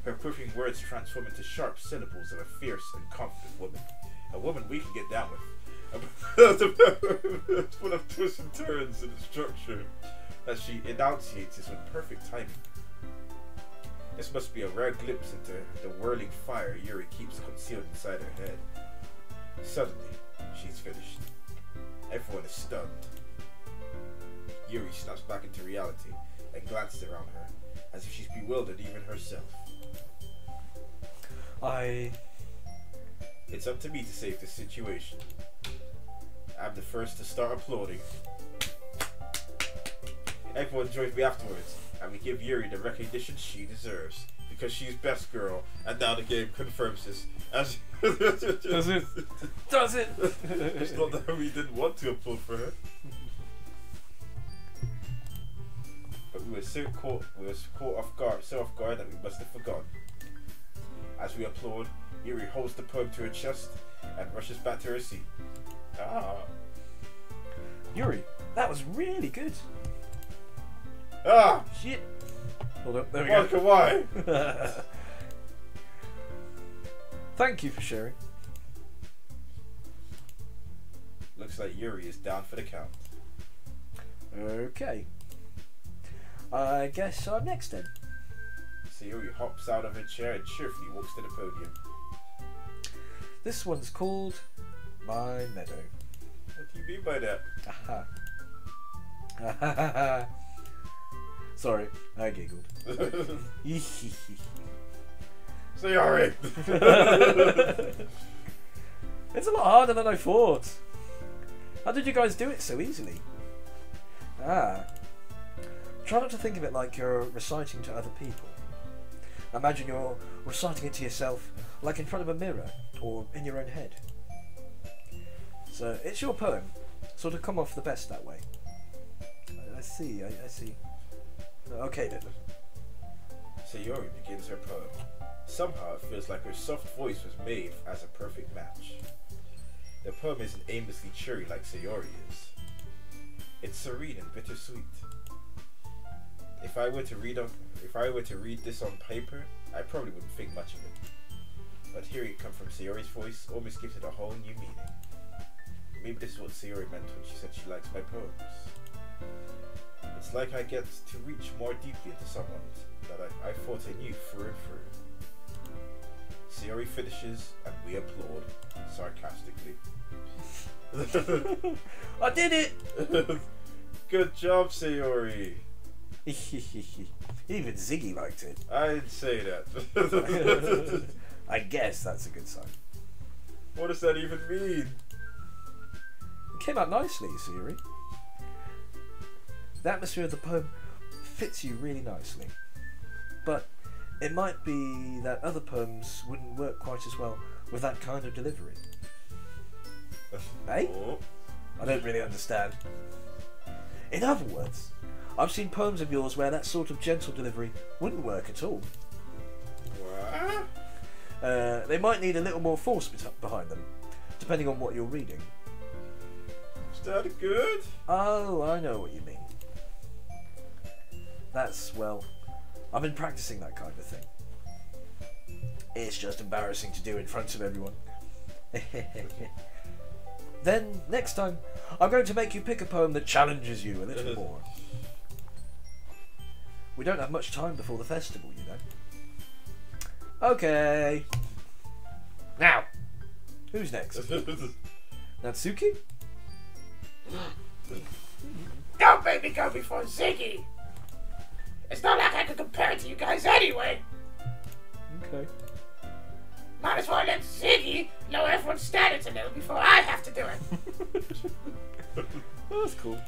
Her quivering words transform into sharp syllables of a fierce and confident woman. A woman we can get down with. It's full of twists and turns in its structure as she enunciates this with perfect timing. This must be a rare glimpse into the whirling fire Yuri keeps concealed inside her head. Suddenly, she's finished. Everyone is stunned. Yuri snaps back into reality and glances around her, as if she's bewildered even herself. It's up to me to save the situation. I'm the first to start applauding. Everyone joins me afterwards, and we give Yuri the recognition she deserves, because she's best girl, and now the game confirms this. As Does it? Does it? It's not that we didn't want to applaud for her. But we were caught off guard that we must have forgotten. As we applaud, Yuri holds the poem to her chest and rushes back to her seat. Ah. Yuri, that was really good. Ah! Shit. Hold up, there we Wonka, go. why? Thank you for sharing. Looks like Yuri is down for the count. Okay. I guess I'm next then. So Yuri hops out of her chair and cheerfully walks to the podium. This one's called My Meadow. What do you mean by that? Aha. Sorry, I giggled. So Yuri! It's a lot harder than I thought. How did you guys do it so easily? Try not to think of it like you're reciting to other people. Imagine you're reciting it to yourself, like in front of a mirror, or in your own head. So, it's your poem. Sort of come off the best that way. I see. Okay then. Sayori begins her poem. Somehow it feels like her soft voice was made as a perfect match. The poem isn't aimlessly cheery like Sayori is. It's serene and bittersweet. If I were to read this on paper, I probably wouldn't think much of it. But hearing it come from Sayori's voice almost gives it a whole new meaning. Maybe this is what Sayori meant when she said she likes my poems. It's like I get to reach more deeply into someone that I thought I knew through and through. Sayori finishes and we applaud, sarcastically. I did it! Good job, Sayori. Even Ziggy liked it. I didn't say that. I guess that's a good sign. What does that even mean? It came out nicely, Sayori. The atmosphere of the poem fits you really nicely. But it might be that other poems wouldn't work quite as well with that kind of delivery. Eh? Oh. I don't really understand. In other words, I've seen poems of yours where that sort of gentle delivery wouldn't work at all. What? They might need a little more force behind them, depending on what you're reading. Is that good? Oh, I know what you mean. That's, well, I've been practicing that kind of thing. It's just embarrassing to do in front of everyone. Then, next time, I'm going to make you pick a poem that challenges you a little more. We don't have much time before the festival, you know. Okay. Now, who's next? Natsuki? Don't make me go before Ziggy. It's not like I could compare it to you guys anyway. Okay. Might as well let Ziggy lower everyone's standards a little before I have to do it. Oh, that's cool.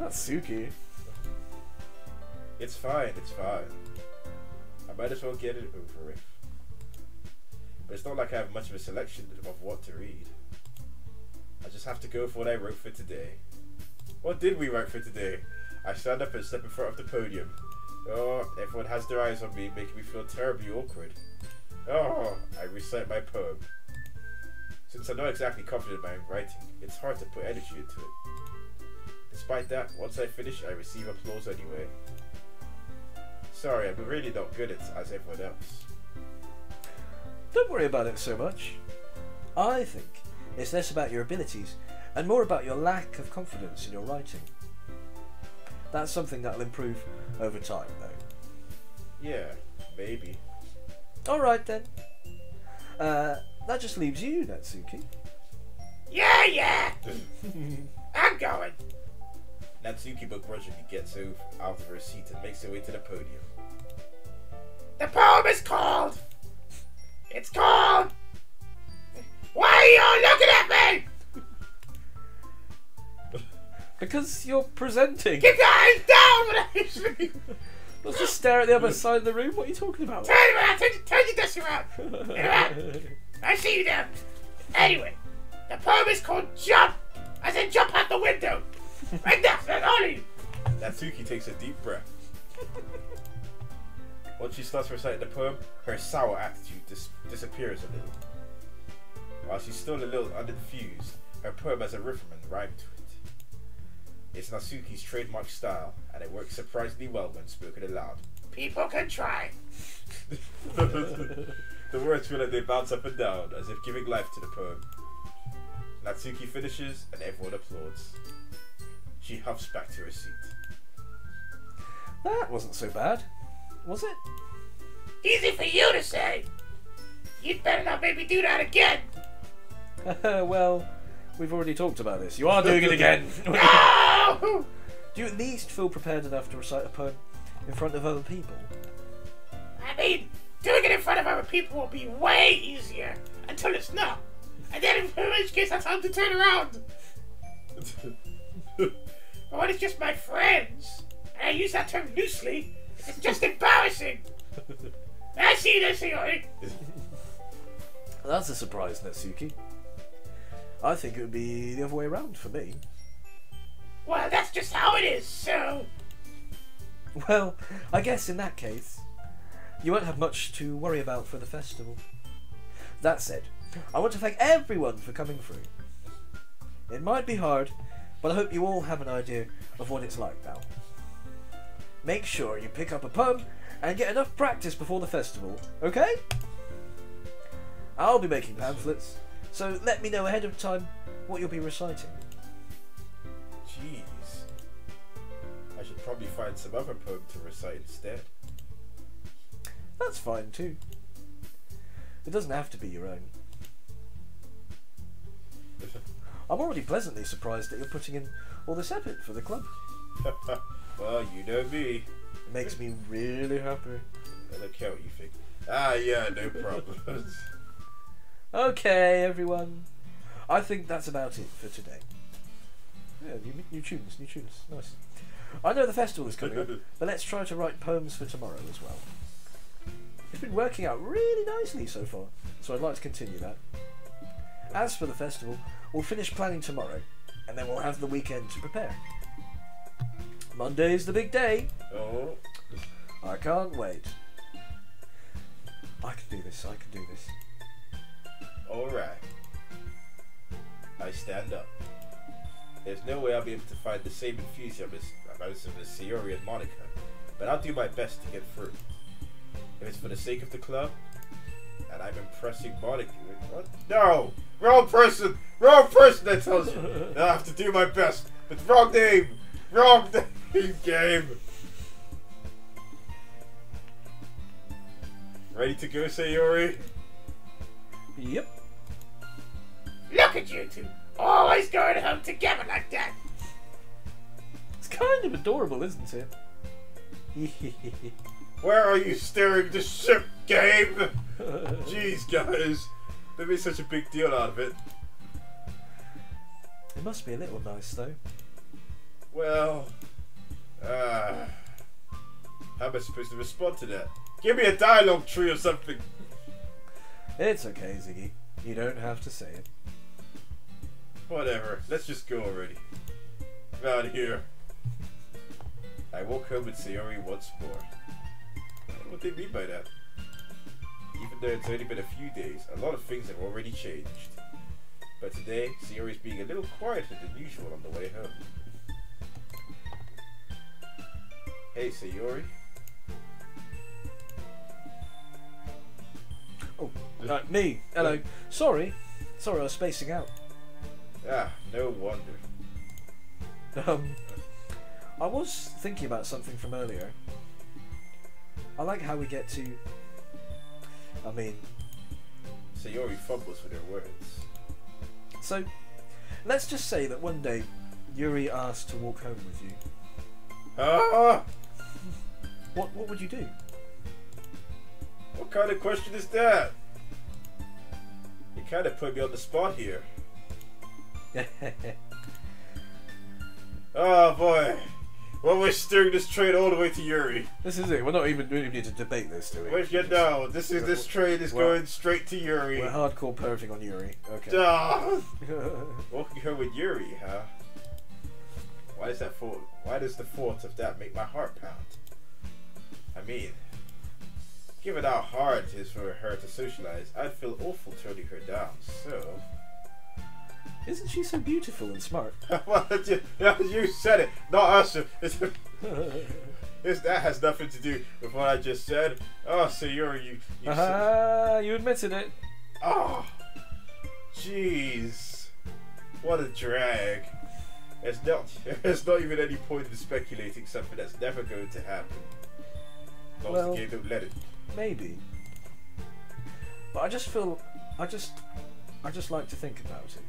Natsuki. It's fine, it's fine. I might as well get it over with. But it's not like I have much of a selection of what to read. I just have to go for what I wrote for today. What did we write for today? I stand up and step in front of the podium. Oh, everyone has their eyes on me, making me feel terribly awkward. Oh, I recite my poem. Since I'm not exactly confident in my own writing, it's hard to put energy into it. Despite that, once I finish, I receive applause anyway. Sorry, I'm really not good as everyone else. Don't worry about it so much. I think it's less about your abilities and more about your lack of confidence in your writing. That's something that'll improve over time, though. Yeah, maybe. Alright then. That just leaves you, Natsuki. Yeah. I'm going. Natsuki begrudgingly gets out of her seat and makes her way to the podium. The poem is called. It's called. Why are you all looking at me? Because you're presenting. Keep your eyes down when I speak. Let's just stare at the other side of the room. What are you talking about? Turn around. Turn your desk around. Turn around. I see you now. Anyway, the poem is called Jump. I said jump out the window. Right there. That's all of you. Natsuki takes a deep breath. Once she starts reciting the poem, her sour attitude disappears a little. While she's still a little unenthused, her poem has a rhythm and rhyme to it. It's Natsuki's trademark style, and it works surprisingly well when spoken aloud. People can try. The words feel like they bounce up and down, as if giving life to the poem. Natsuki finishes, and everyone applauds. She huffs back to her seat. That wasn't so bad, was it? Easy for you to say. You'd better not make me do that again. Well, we've already talked about this. You are doing it again. No! Do you at least feel prepared enough to recite a poem in front of other people? I mean, doing it in front of other people will be way easier until it's not. And then in which case I tell them to turn around. But when it's just my friends, and I use that term loosely, it's just embarrassing. I see this, Sayori. That's a surprise, Natsuki. I think it would be the other way around for me. Well, that's just how it is, so... Well, I guess in that case, you won't have much to worry about for the festival. That said, I want to thank everyone for coming through. It might be hard, but I hope you all have an idea of what it's like now. Make sure you pick up a poem and get enough practice before the festival, okay? I'll be making pamphlets, so let me know ahead of time what you'll be reciting. Jeez. I should probably find some other poem to recite instead. That's fine too. It doesn't have to be your own. I'm already pleasantly surprised that you're putting in all this effort for the club. Well, you know me. It makes me really happy. I don't care what you think. Ah, yeah, no problem. Okay, everyone. I think that's about it for today. Yeah, new tunes, nice. I know the festival is coming up, but let's try to write poems for tomorrow as well. It's been working out really nicely so far, so I'd like to continue that. As for the festival, we'll finish planning tomorrow, and then we'll have the weekend to prepare. Monday's the big day. Oh. I can't wait. I can do this. Alright. I stand up. There's no way I'll be able to find the same enthusiasm as Sayori and Monica, but I'll do my best to get through. If it's for the sake of the club, and I'm impressing Monica... What? No! Wrong person, that tells you! I have to do my best, but wrong name! Wrong name, game! Ready to go, Sayori? Yep. Look at you two, always going home together like that. It's kind of adorable, isn't it? Where are you steering the ship, Gabe? Jeez, guys. They made such a big deal out of it. It must be a little nice, though. Well, how am I supposed to respond to that? Give me a dialogue tree or something. It's okay, Ziggy. You don't have to say it. Whatever. Let's just go already. I'm out of here. I walk home with Sayori once more. I don't know what they mean by that. Even though it's only been a few days, a lot of things have already changed. But today, Sayori's being a little quieter than usual on the way home. Hey, Sayori. Oh, me. Hello. Sorry, I was spacing out. Ah, no wonder. I was thinking about something from earlier. I like how we get to... Sayori fumbles with her words. So, let's just say that one day Yuri asked to walk home with you. Ah! What would you do? What kind of question is that? You kind of put me on the spot here. Oh boy. Well, we're steering this train all the way to Yuri. This is it. We don't even need to debate this, do we? Well, you know, this train is going straight to Yuri. We're hardcore perving on Yuri. Okay. Walking home with Yuri, huh? Why does the thought of that make my heart pound? I mean, given how hard it is for her to socialize, I'd feel awful turning her down. So, isn't she so beautiful and smart? well, you said it, not us. That has nothing to do with what I just said. Oh, so you you admitted it. Oh, jeez, what a drag. There's not even any point in speculating something that's never going to happen. Long as the game don't let it. Maybe. But I just feel, I just like to think about it.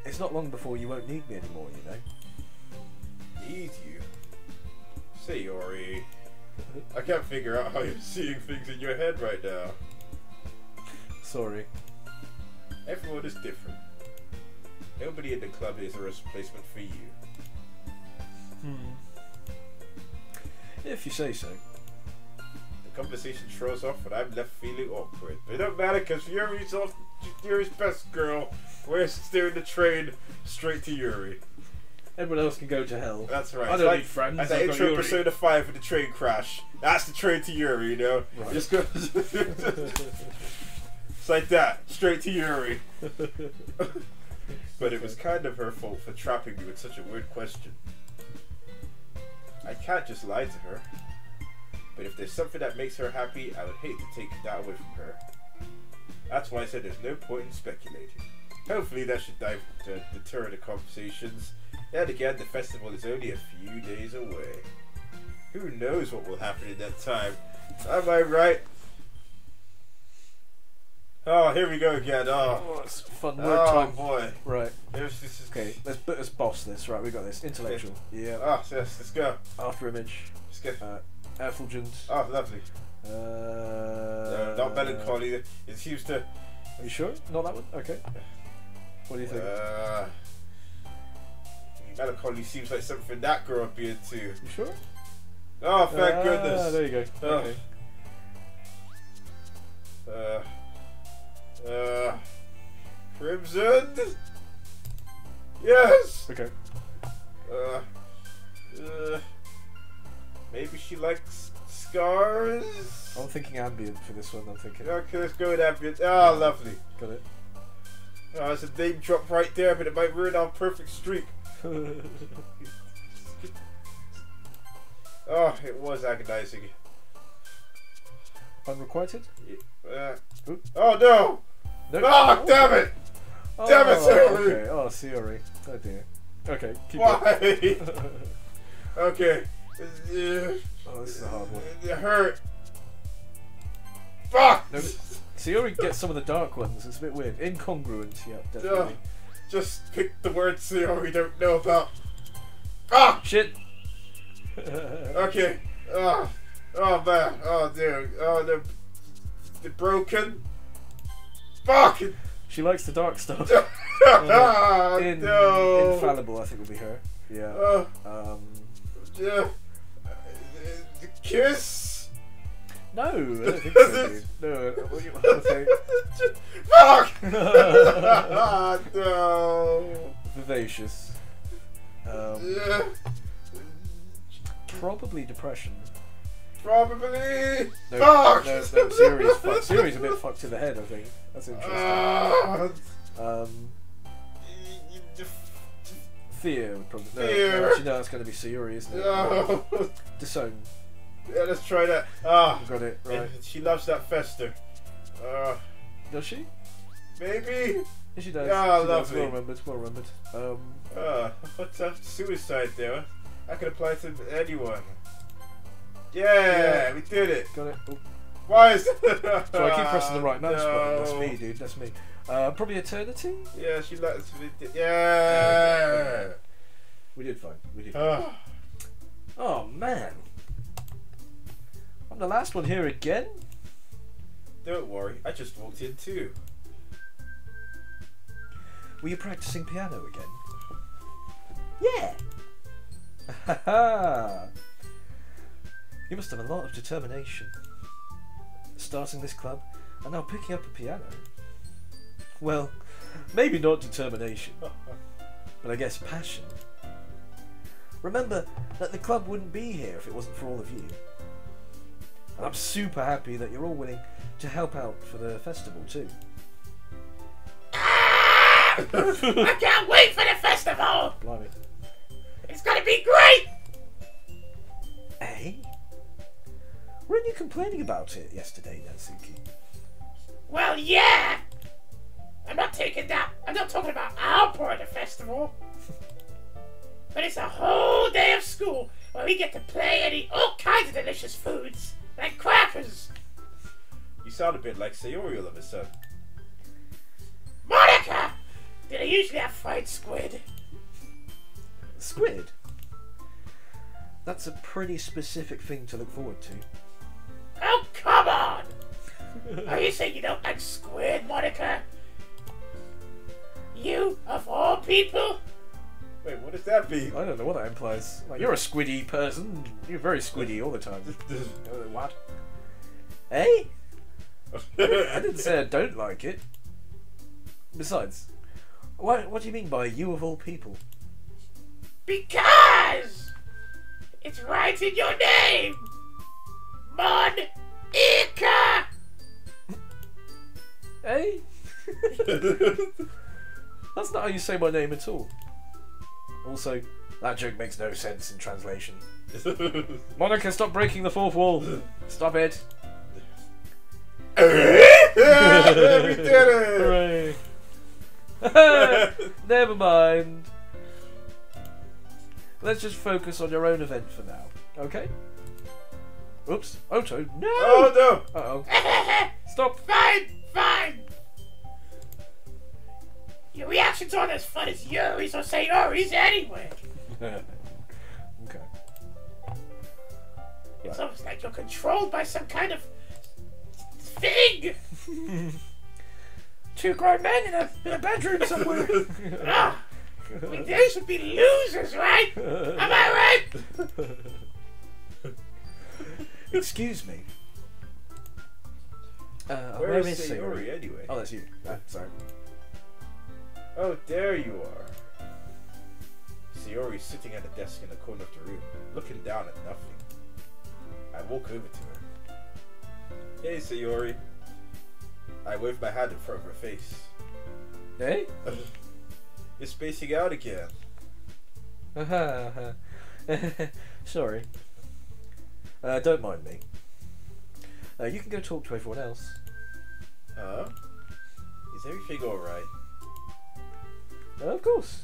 It's not long before you won't need me anymore, you know. Need you? Sayori. I can't figure out how you're seeing things in your head right now. Sorry. Everyone is different. Nobody in the club is a replacement for you. If you say so. The conversation throws off and I'm left feeling awkward. But it don't matter because Yuri's best girl. We're steering the train straight to Yuri. Everyone else can go to hell. That's right. I don't need friends. That's the intro Persona 5 with the train crash. That's the train to Yuri, you know? Right. Just go. It's like that. Straight to Yuri. But it was kind of her fault for trapping me with such a weird question. I can't just lie to her. But if there's something that makes her happy, I would hate to take that away from her. That's why I said there's no point in speculating. Hopefully that should deter the conversations. Then again, the festival is only a few days away. Who knows what will happen in that time? Am I right? Oh, here we go again. Oh, it's fun word time. Oh boy. Right. Okay, let's boss this. Right, we got this. Intellectual. Okay. Yeah. Oh, yes, let's go. After image. Let's go. Effulgent. Oh, lovely. Not melancholy. It seems to. Are you sure? Not that one? Okay. What do you think? Melancholy seems like something that girl would be into. You sure? Oh, thank goodness. There you go. Okay. Crimson? Yes! Okay. Maybe she likes scars? I'm thinking ambient for this one. I'm thinking. Okay, let's go with ambient. Oh, lovely. Got it. Oh, there's a name drop right there, but it might ruin our perfect streak. Oh, it was agonizing. Unrequited? Oh no! No. Oh, damn it! Damn it, Sayori! Okay. Oh, Sayori. Oh dear. Okay, keep Why? going. Okay. Oh, this is a hard one. It hurt. Fuck! No, Sayori gets some of the dark ones. It's a bit weird. Incongruent, yeah, definitely. Just pick the word Sayori don't know about. Ah! Shit! Okay. Oh man. Oh dear. Oh, they're broken. Fuck! She likes the dark stuff. No. Infallible, I think, will be her. Yeah. The kiss? No, I don't think so, dude. No, what you want to say? Fuck! No. Vivacious. Probably depression. Probably. No, Fuck! no, Sayori's fucked. Sayori's a bit fucked in the head, I think. That's interesting. Fear would probably. Fear. No, actually, no, it's going to be Sayori, isn't it? No. Disown. Yeah, let's try that. Ah, Got it, right. She loves that fester. Does she? Maybe. Yeah, she does. Yeah, She does. lovely. Well remembered, well remembered. What's that suicide there? I could apply to anyone. Yeah, we did it. Got it. Oh. Why is... So I keep pressing the right mouse button. That's No. me, dude. That's me. Probably eternity. Yeah, she likes it. Yeah. We did fine. We did. Fine. Oh man, I'm the last one here again. Don't worry, I just walked in too. Were you practicing piano again? Yeah. Haha. You must have a lot of determination. Starting this club and now picking up a piano. Well, maybe not determination, but I guess passion. Remember that the club wouldn't be here if it wasn't for all of you. And I'm super happy that you're all willing to help out for the festival too. I can't wait for the festival! Blimey. It's gonna be great! Eh? Weren't you complaining about it yesterday, Natsuki? Well, yeah! I'm not taking that. I'm not talking about our part of the festival. But it's a whole day of school where we get to play and eat all kinds of delicious foods, like crackers. You sound a bit like Sayori all of a sudden. Monica! Do they usually have fried squid? Squid? That's a pretty specific thing to look forward to. Oh, come on! Are you saying you don't like squid, Monica? You, of all people? Wait, what does that mean? I don't know what that implies. Like, you're a squiddy person. You're very squiddy all the time. What? Eh? I didn't say I don't like it. Besides, what do you mean by you of all people? Because it's right in your name! Monica! Eh? That's not how you say my name at all. Also, that joke makes no sense in translation. Monica, stop breaking the fourth wall. Stop it. We did it! Hooray. Never mind. Let's just focus on your own event for now, okay? Oops. Oto, no! Oh no! Uh-oh. Stop. Fine! Your reactions aren't as fun as Yuri's or Sayori's anyway. Okay. It's almost like you're controlled by some kind of thing. Two grown men in a bedroom somewhere. Ah, these would be losers, right? Am I right? Excuse me. Where is Sayori anyway? Oh, that's you. Sorry. Oh, there you are. Sayori's sitting at a desk in the corner of the room, looking down at nothing. I walk over to her. Hey, Sayori. I wave my hand in front of her face. Hey? You're spacing out again. Sorry. Don't mind me. You can go talk to everyone else. Huh? Is everything alright? Of course.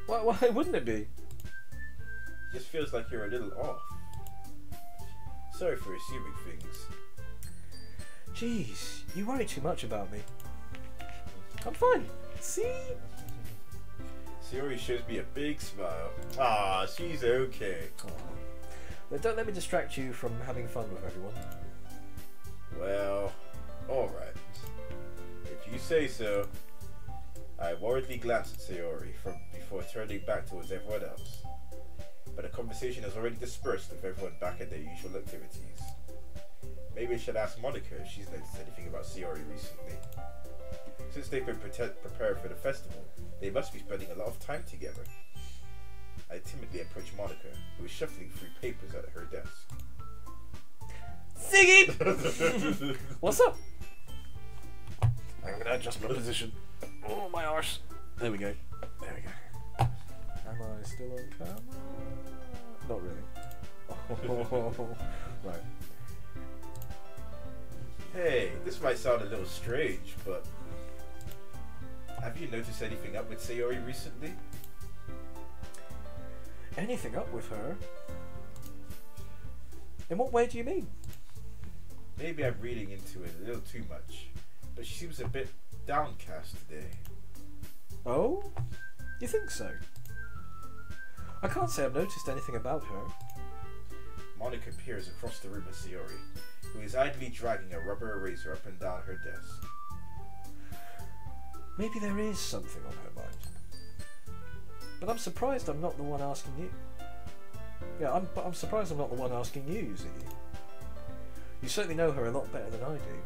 Why wouldn't it be? Just feels like you're a little off. Sorry for assuming things. Jeez, you worry too much about me. I'm fine. See? Sayori shows me a big smile. Ah, she's okay. Aw. But don't let me distract you from having fun with everyone. Well, alright. If you say so. I worriedly glanced at Sayori before turning back towards everyone else. But the conversation has already dispersed with everyone back at their usual activities. Maybe I should ask Monica if she's noticed anything about Sayori recently. Since they've been prepared for the festival, they must be spending a lot of time together. I timidly approached Monica, who was shuffling through papers at her desk. Ziggy! What's up? I'm gonna adjust my position. Oh, my arse. There we go. There we go. Am I still on camera? Not really. Oh, right. Hey, this might sound a little strange, but have you noticed anything up with Sayori recently? Anything up with her? In what way do you mean? Maybe I'm reading into it a little too much, but she seems a bit downcast today. Oh? You think so? I can't say I've noticed anything about her. Monica peers across the room at Sayori, who is idly dragging a rubber eraser up and down her desk. Maybe there is something on her mind. But I'm surprised I'm not the one asking you. Yeah, I'm surprised I'm not the one asking you, Ziggy. You certainly know her a lot better than I do.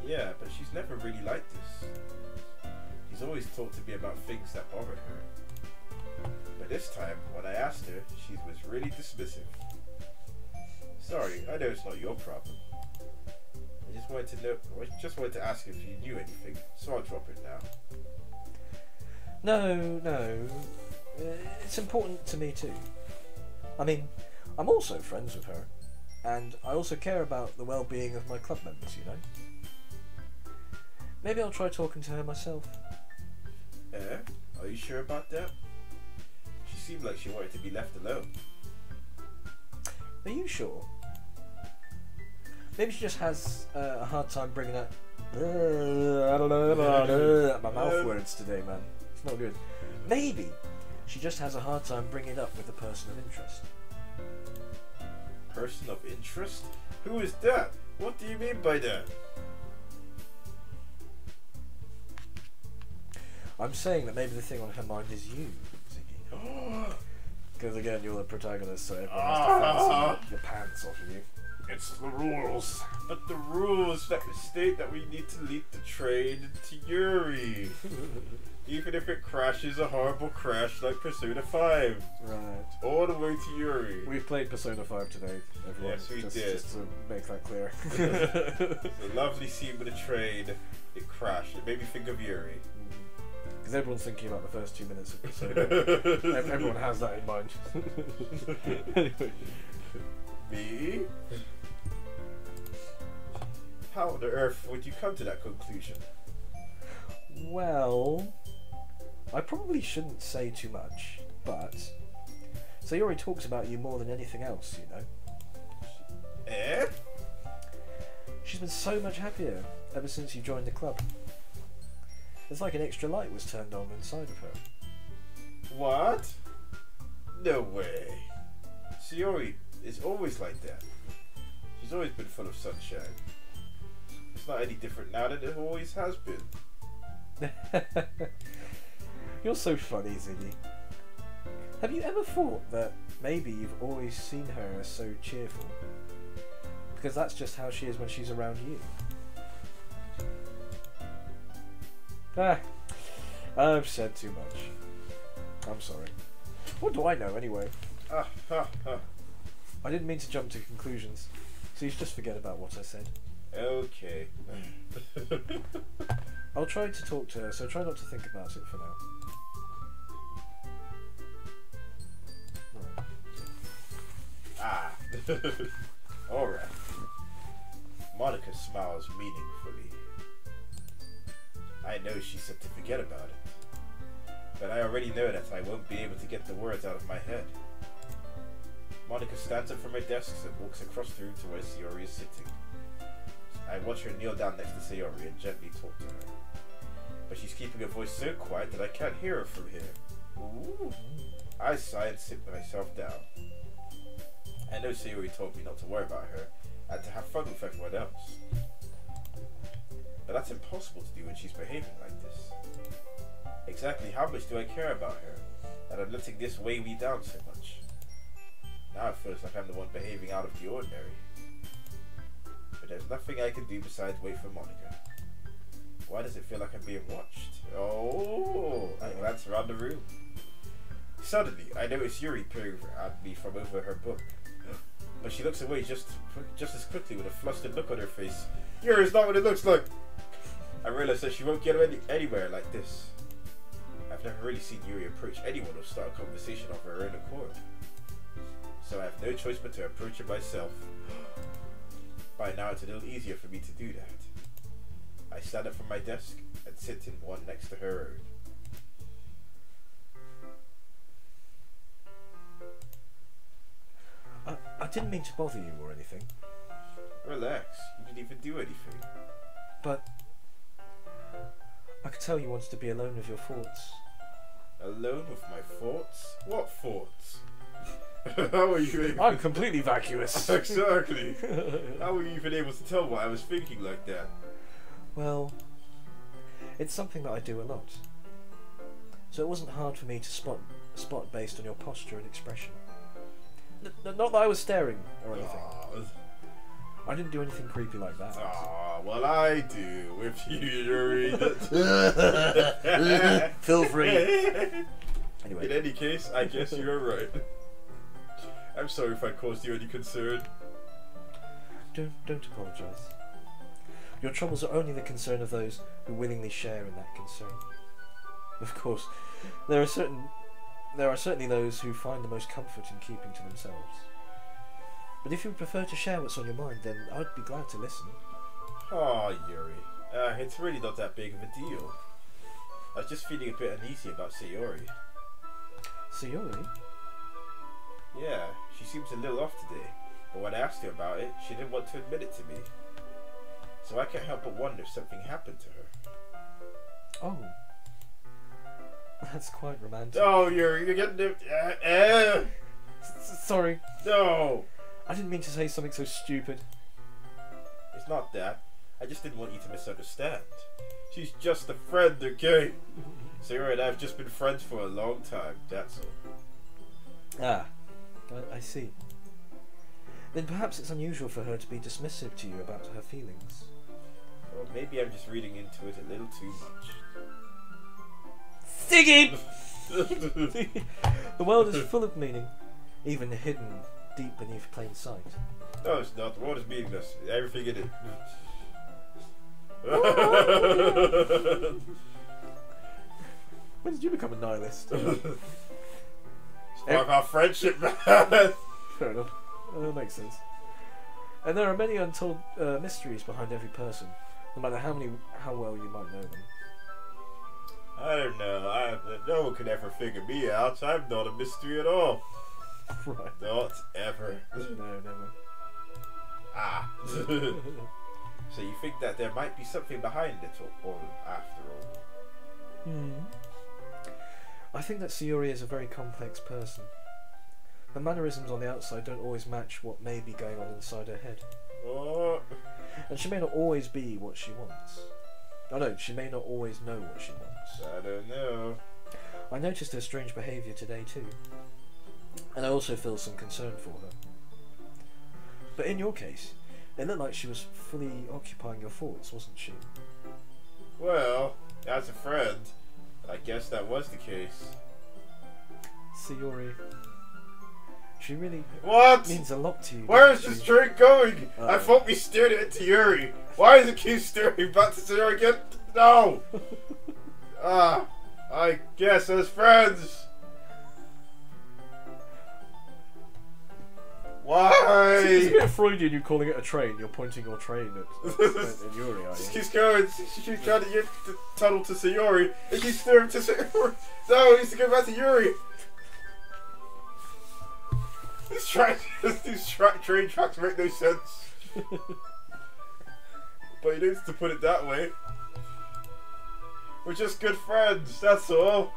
Yeah, but she's never really like this. She's always talked to me about things that bothered her. But this time, when I asked her, she was really dismissive. Sorry, I know it's not your problem. I just wanted to ask if you knew anything, so I'll drop it now. No. It's important to me too. I mean, I'm also friends with her, and I also care about the well-being of my club members, you know? Maybe I'll try talking to her myself. Are you sure about that? She seemed like she wanted to be left alone. Are you sure? Maybe she just has a hard time bringing up... I don't know, my mouth words today, man. It's not good. Maybe she just has a hard time bringing it up with a person of interest. Person of interest? Who is that? What do you mean by that? I'm saying that maybe the thing on her mind is you, Ziggy. Because again, you're the protagonist, so everyone has to fancy your pants off of you. It's the rules. But the rules that state that we need to lead the train to Yuri. Even if it crashes a horrible crash like Persona 5. Right. All the way to Yuri. We played Persona 5 today, everyone. Yes, we did. Just to make that clear. It's a lovely scene with a train. It crashed. It made me think of Yuri. Because everyone's thinking about the first 2 minutes of Persona. Everyone has that in mind. Anyway. Me? How on earth would you come to that conclusion? Well, I probably shouldn't say too much, but Sayori talks about you more than anything else, you know. Eh? She's been so much happier ever since you joined the club. It's like an extra light was turned on inside of her. What? No way. Sayori is always like that. She's always been full of sunshine. It's not any different now than it always has been. You're so funny, Ziggy. Have you ever thought that maybe you've always seen her as so cheerful? Because that's just how she is when she's around you. I've said too much. I'm sorry. What do I know anyway? I didn't mean to jump to conclusions. Please just forget about what I said. Okay. I'll try to talk to her, so try not to think about it for now. Right. Alright. Monica smiles meaningfully. I know she said to forget about it, but I already know that I won't be able to get the words out of my head. Monica stands up from her desk and walks across the room to where Sayori is sitting. I watch her kneel down next to Sayori and gently talk to her, but she's keeping her voice so quiet that I can't hear her from here. Ooh. I sigh and sit myself down. I know Sayori told me not to worry about her and to have fun with everyone else. But that's impossible to do when she's behaving like this. Exactly how much do I care about her that I'm letting this weigh me down so much? Now it feels like I'm the one behaving out of the ordinary. But there's nothing I can do besides wait for Monica. Why does it feel like I'm being watched? Oh, I glance around the room. Suddenly, I notice Yuri peering at me from over her book. But she looks away just as quickly with a flustered look on her face. Yuri is not what it looks like! I realize that she won't get anywhere like this. I've never really seen Yuri approach anyone or start a conversation of her own accord. So I have no choice but to approach her myself. By now it's a little easier for me to do that. I stand up from my desk and sit in one next to her own. I didn't mean to bother you or anything. Relax. You didn't even do anything. But I could tell you wanted to be alone with your thoughts. Alone with my thoughts? What thoughts? How are you able... I'm completely vacuous. Exactly. How were you even able to tell what I was thinking like that? Well, it's something that I do a lot. So it wasn't hard for me to spot based on your posture and expression. Not that I was staring or anything. I didn't do anything creepy like that. Ah, well I do. With you, Yuri. Feel free. Anyway. In any case, I guess you're right. I'm sorry if I caused you any concern. Don't apologise. Your troubles are only the concern of those who willingly share in that concern. Of course, there are certainly those who find the most comfort in keeping to themselves. But if you would prefer to share what's on your mind, then I'd be glad to listen. Oh, Yuri. It's really not that big of a deal. I was just feeling a bit uneasy about Sayori. Sayori? Yeah, she seems a little off today. But when I asked her about it, she didn't want to admit it to me. So I can't help but wonder if something happened to her. Oh. That's quite romantic. Oh, you're getting it. Sorry. No! I didn't mean to say something so stupid. It's not that. I just didn't want you to misunderstand. She's just a friend, okay? Sayori and I have just been friends for a long time, that's all. Ah, I see. Then perhaps it's unusual for her to be dismissive to you about her feelings. Or maybe I'm just reading into it a little too much. Siggy! The world is full of meaning, even hidden deep beneath plain sight. No, it's not. The world is meaningless. Everything in it. When did you become a nihilist? It's part of our friendship, man. Fair enough. That makes sense. And there are many untold mysteries behind every person, no matter how well you might know them. I don't know. No one could ever figure me out. I'm not a mystery at all. Right. Not ever. No, never. Ah. So you think that there might be something behind it all after all? I think that Sayori is a very complex person. Her mannerisms on the outside don't always match what may be going on inside her head. Oh. And she may not always be what she wants. Oh no, she may not always know what she wants. I don't know. I noticed her strange behaviour today too. And I also feel some concern for her. But in your case, it looked like she was fully occupying your thoughts, wasn't she? Well, as a friend, I guess that was the case. Sayori, she really What? means a lot to you. Where is doesn't this she? train going? Uh-oh. I thought we steered it into Yuri. Why does it keep steering back to Sayori again? No! I guess as friends. Why? It's a bit Freudian, you calling it a train. You're pointing your train at Yuri, are She you? keeps going. She's trying to get the tunnel to Sayori. And she's steering to Sayori. No, it needs to go back to Yuri. These train tracks make no sense. But you need to put it that way. We're just good friends, that's all.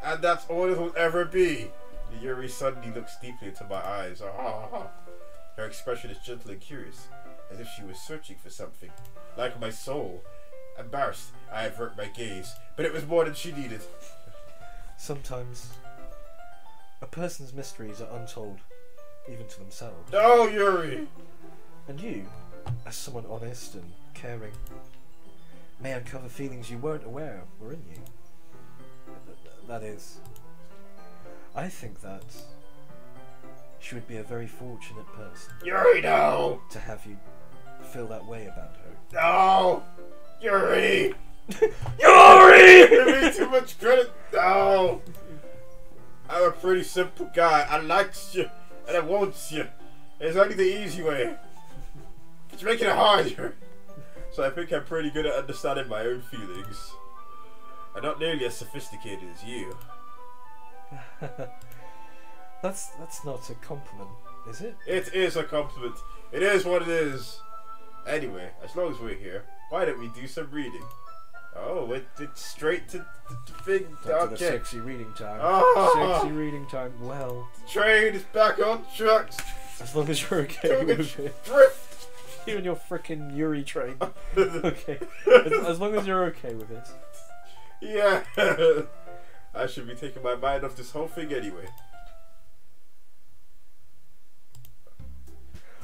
And that's all it will ever be. Yuri suddenly looks deeply into my eyes. Her expression is gentle and curious, as if she was searching for something. Like my soul. Embarrassed, I avert my gaze, but it was more than she needed. Sometimes a person's mysteries are untold, even to themselves. No, Yuri! And you, as someone honest and caring, may uncover feelings you weren't aware were in you. That is, I think that she would be a very fortunate person Yuri, no! to have you feel that way about her. No! Yuri! Yuri! Give me too much credit! No! I'm a pretty simple guy. I likes you, and I wants you. It's only the easy way. But you're making it harder. So I think I'm pretty good at understanding my own feelings. I'm not nearly as sophisticated as you. That's not a compliment. Is it? It is a compliment. It is what it is. Anyway, as long as we're here, why don't we do some reading? Oh, it's straight to the thing. Back to the Okay. sexy reading time. Oh. Sexy reading time. Well, Train is back on tracks. as long as you're okay Doing a with it. drift. You and your frickin' Yuri train. Okay. As long as you're okay with it. Yeah. I should be taking my mind off this whole thing anyway.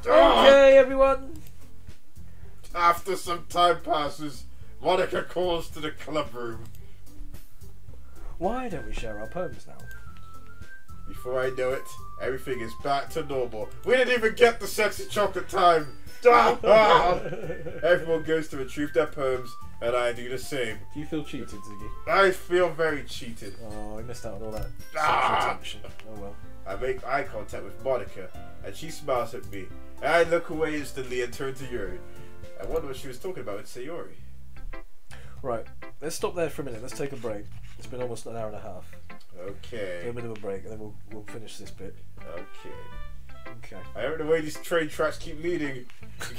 Okay, everyone. After some time passes, Monica calls to the club room. Why don't we share our poems now? Before I know it, everything is back to normal. We didn't even get the sexy chocolate time. Everyone goes to retrieve their poems, and I do the same. Do you feel cheated, Ziggy? I feel very cheated. Oh, I missed out on all that Ah. sexual tension. Oh well. I make eye contact with Monica, and she smiles at me. And I look away instantly and turn to Yuri. I wonder what she was talking about with Sayori. Right, let's stop there for a minute. Let's take a break. It's been almost an hour and a half. Take a Okay. bit of a break, and then we'll finish this bit. Okay. Okay. I don't know where these train tracks keep leading.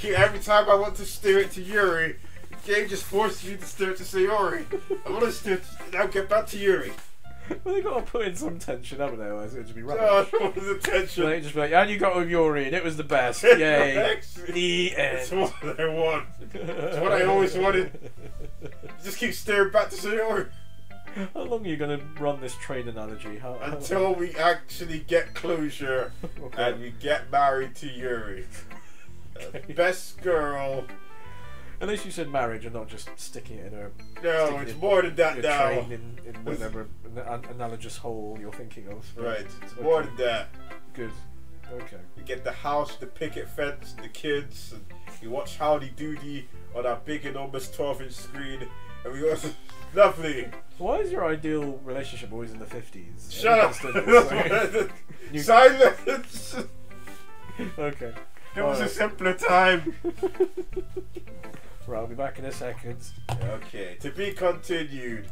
Every time I want to steer it to Yuri, the game just forces me to steer it to Sayori. I want to steer it to, now get back to Yuri. Well, they got to put in some tension, haven't they? Otherwise it'll just be Oh, rubbish. what is the tension? They just be like, and you got with Yuri, and it was the best. Yay. Excellent. The It's end. what I want. It's what I always wanted. Just keep staring back to Sayori How long are you going to run this train analogy? How until we actually get closure Okay. and we get married to Yuri. Best girl. At least you said marriage and not just sticking it in a No, sticking it's it- more than that your now. train in whatever analogous hole you're thinking of. But Right, it's okay. more than that. Good. Okay. We get the house, the picket fence, the kids, and we watch Howdy Doody on our big enormous 12-inch screen, and we go, lovely. Why is your ideal relationship always in the 50s? Shut up. You- Silence. Okay. It was a Alright. simpler time. Right, I'll be back in a second. Okay, to be continued.